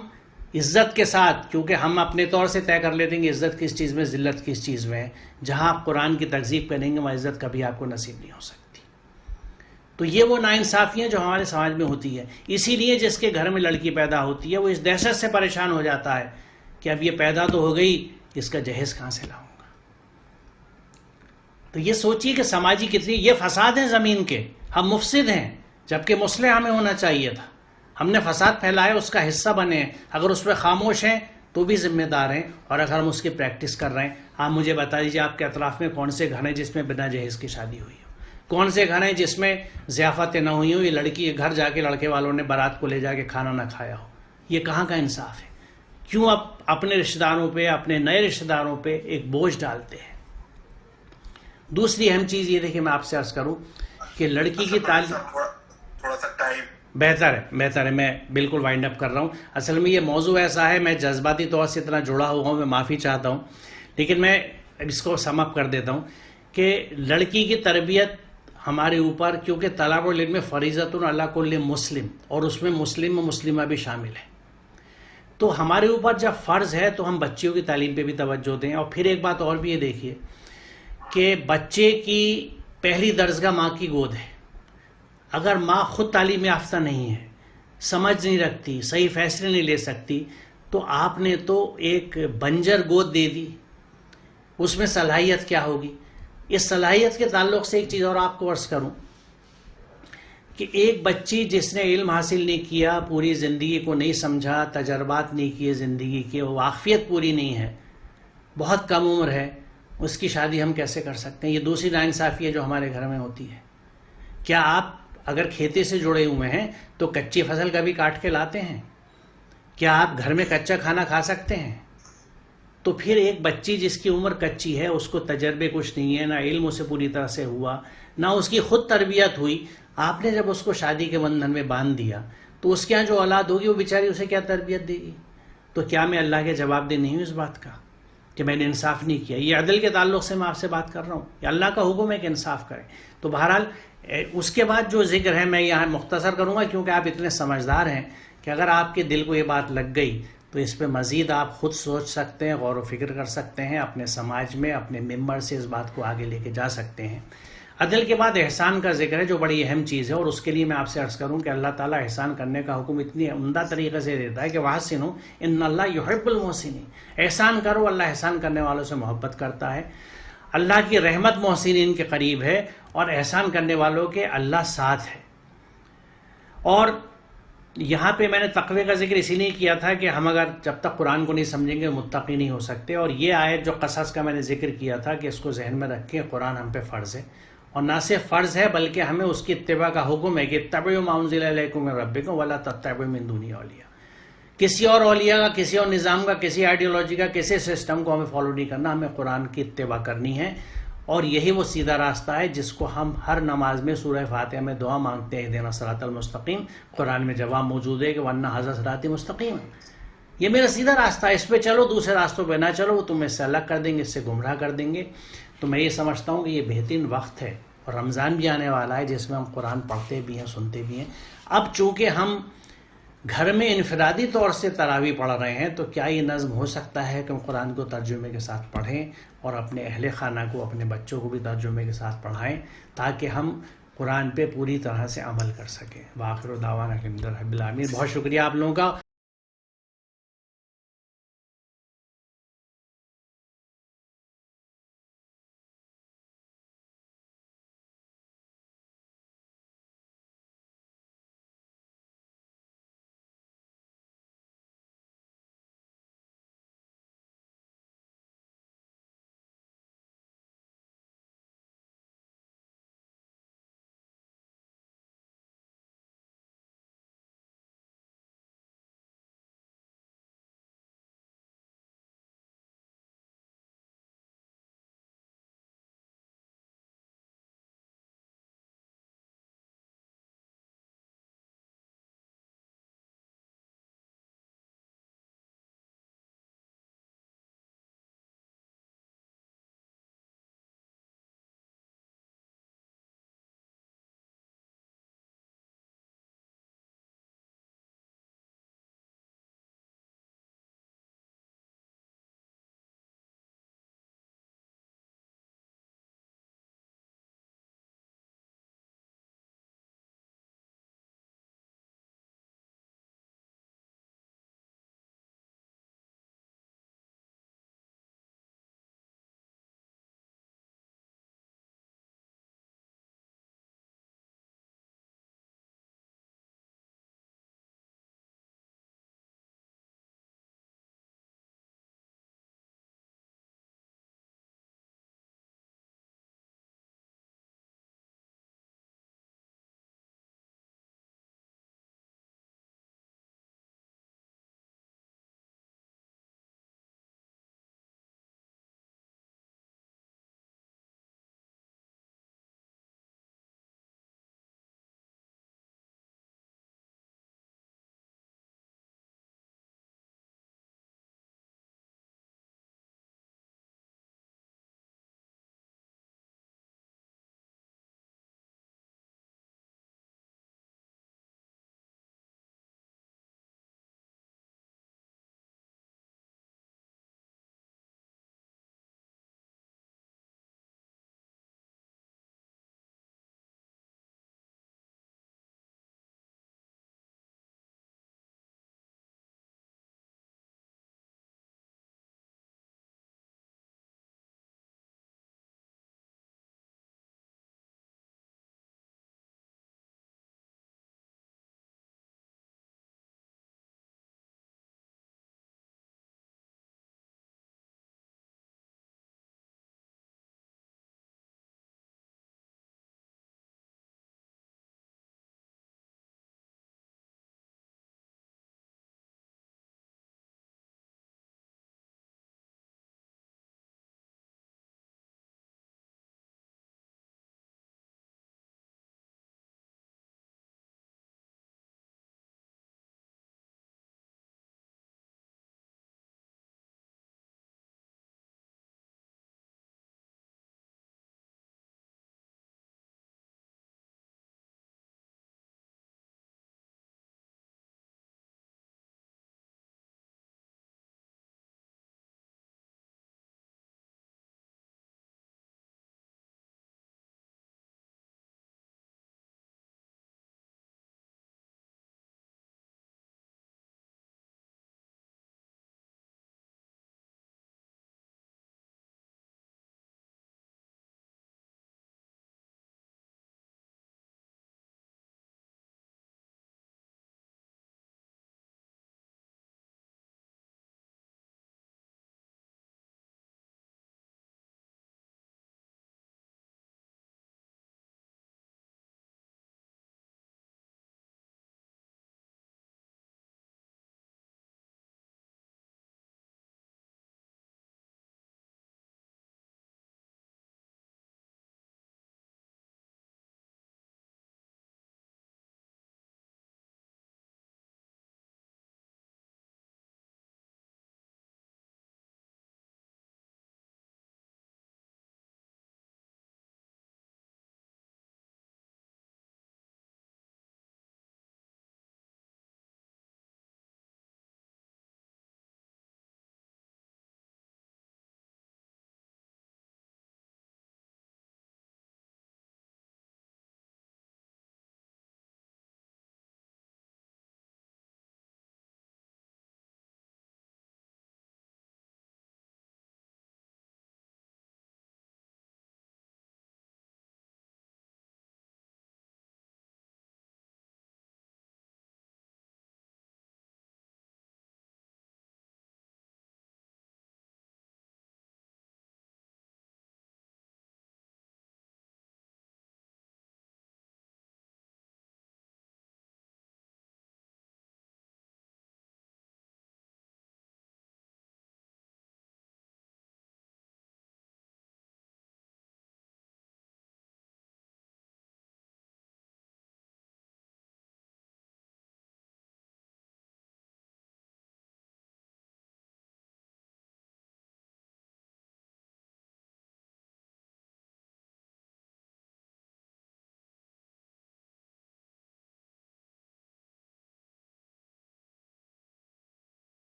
Speaker 2: عزت کے ساتھ، کیونکہ ہم اپنے طور سے طے کر لیتے ہیں کہ عزت کس چیز میں، ذلت کس چیز میں ہے. جہاں آپ قرآن کی تکذیب کریں گے وہاں عزت کبھی آپ کو نصیب نہیں ہو سکتی. تو یہ وہ ناانصافیاں جو ہمارے سماج میں ہوتی ہے. اسی لیے جس کے گھر میں لڑکی پیدا ہوتی ہے وہ اس دہشت سے پریشان ہو جاتا ہے کہ اب یہ پیدا تو ہو گئی، اس کا جہیز کہاں سے لاؤں گا. تو یہ سوچیے کہ سماجی کتنی یہ فساد ہیں زمین کے. ہم مفسد ہیں جبکہ مصلح ہمیں ہونا چاہیے تھا. ہم نے فساد پھیلایا، اس کا حصہ بنے ہیں. اگر اس پہ خاموش ہیں تو بھی ذمہ دار ہیں، اور اگر ہم اس کی پریکٹس کر رہے ہیں. آپ مجھے بتا دیجیے آپ کے اطراف میں کون سے گھر ہیں جس میں بنا جہیز کی شادی ہوئی ہو؟ کون سے گھر ہیں جس میں ضیافتیں نہ ہوئی ہوں، یہ لڑکی گھر جا کے لڑکے والوں نے بارات کو لے جا کے کھانا نہ کھایا ہو؟ یہ کہاں کا انصاف ہے؟ کیوں آپ اپنے رشتہ داروں پہ، اپنے نئے رشتہ داروں پہ ایک بوجھ ڈالتے ہیں؟ دوسری اہم چیز یہ دیکھیں، میں آپ سے عرض کروں کہ لڑکی کی تعلیم،
Speaker 1: تھوڑا سا ٹائم
Speaker 2: بہتر ہے، میں بالکل وائنڈ اپ کر رہا ہوں. اصل میں یہ موضوع ایسا ہے، میں جذباتی طور سے اتنا جڑا ہوا ہوں، میں معافی چاہتا ہوں، لیکن میں اس کو سم اپ کر دیتا ہوں کہ لڑکی کی تربیت ہمارے اوپر، کیونکہ طلب العلم فریضۃ علی کل مسلم، اور اس میں مسلم و مسلمہ بھی شامل ہے. تو ہمارے اوپر جب فرض ہے تو ہم بچیوں کی تعلیم پہ بھی توجہ دیں. اور پھر ایک بات اور بھی یہ دیکھیے کہ بچے کی پہلی درسگاہ ماں کی گود ہے. اگر ماں خود تعلیم یافتہ نہیں ہے، سمجھ نہیں رکھتی، صحیح فیصلے نہیں لے سکتی، تو آپ نے تو ایک بنجر گود دے دی. اس میں صلاحیت کیا ہوگی؟ اس صلاحیت کے تعلق سے ایک چیز اور آپ کو عرض کروں کہ ایک بچی جس نے علم حاصل نہیں کیا، پوری زندگی کو نہیں سمجھا، تجربات نہیں کیے زندگی کے، واقفیت پوری نہیں ہے، بہت کم عمر ہے، اس کی شادی ہم کیسے کر سکتے ہیں؟ یہ دوسری ناانصافی ہے جو ہمارے گھر میں ہوتی ہے. کیا آپ اگر کھیتی سے جڑے ہوئے ہیں تو کچی فصل کبھی کاٹ کے لاتے ہیں؟ کیا آپ گھر میں کچا کھانا کھا سکتے ہیں؟ تو پھر ایک بچی جس کی عمر کچی ہے، اس کو تجربے کچھ نہیں ہے، نہ علم اسے پوری طرح سے ہوا، نہ اس کی خود تربیت ہوئی. آپ نے جب اس کو شادی کے بندھن میں باندھ دیا تو اس کے یہاں جو اولاد ہوگی وہ بیچاری اسے کیا تربیت دے گی؟ تو کیا میں اللہ کے جواب دہ نہیں ہوں اس بات کا کہ میں نے انصاف نہیں کیا؟ یہ عدل کے تعلق سے میں آپ سے بات کر رہا ہوں. یہ اللہ کا حکم ہے کہ انصاف کریں. تو بہرحال اس کے بعد جو ذکر ہے میں یہاں مختصر کروں گا، کیونکہ آپ اتنے سمجھدار ہیں کہ اگر آپ کے دل کو یہ بات لگ گئی تو اس پہ مزید آپ خود سوچ سکتے ہیں، غور و فکر کر سکتے ہیں، اپنے سماج میں اپنے ممبر سے اس بات کو آگے لے کے جا سکتے ہیں. عدل کے بعد احسان کا ذکر ہے جو بڑی اہم چیز ہے، اور اس کے لیے میں آپ سے عرض کروں کہ اللہ تعالیٰ احسان کرنے کا حکم اتنی عمدہ طریقے سے دیتا ہے کہ وَأَحْسِنُوا إِنَّ اللَّهَ يُحِبُّ الْمُحْسِنِينَ. احسان کرو، اللہ احسان کرنے والوں سے محبت کرتا ہے. اللہ کی رحمت محسنین کے قریب ہے، اور احسان کرنے والوں کے اللہ ساتھ ہے. اور یہاں پہ میں نے تقوی کا ذکر اسی لیے کیا تھا کہ ہم اگر جب تک قرآن کو نہیں سمجھیں گے متقی نہیں ہو سکتے. اور یہ آیت جو قصص کا میں نے ذکر کیا تھا کہ اس کو ذہن میں رکھیں، قرآن ہم پہ فرض ہے، اور نہ صرف فرض ہے بلکہ ہمیں اس کی اتباع کا حکم ہے کہ اتبعوا ما انزل الیکم من ربکم ولا تتبعوا من دونہ اولیاء. کسی اور اولیاء کا، کسی اور نظام کا، کسی آئیڈیالوجی کا، کسی سسٹم کو ہمیں فالو نہیں کرنا، ہمیں قرآن کی اتباع کرنی ہے. اور یہی وہ سیدھا راستہ ہے جس کو ہم ہر نماز میں سورہ فاتحہ میں دعا مانگتے ہیں، اہدنا الصراط المستقیم. قرآن میں جواب موجود ہے کہ وَأَنَّ هَذَا صِرَاطِي مُسْتَقِيمًا. یہ میرا سیدھا راستہ ہے، اس پہ چلو، دوسرے راستوں پہ نہ چلو، وہ تمہیں اس سے الگ کر دیں گے، اس سے گمراہ کر دیں گے. تو میں یہ سمجھتا ہوں کہ یہ بہترین وقت ہے، اور رمضان بھی آنے والا ہے جس میں ہم قرآن پڑھتے بھی ہیں، سنتے بھی ہیں. اب چونکہ ہم گھر میں انفرادی طور سے تراویح پڑھ رہے ہیں تو کیا یہ نظم ہو سکتا ہے کہ ہم قرآن کو ترجمے کے ساتھ پڑھیں اور اپنے اہل خانہ کو، اپنے بچوں کو بھی ترجمے کے ساتھ پڑھائیں تاکہ ہم قرآن پہ پوری طرح سے عمل کر سکیں. وآخر دعوانا الحمد للہ رب العالمین. بہت شکریہ آپ لوگوں کا.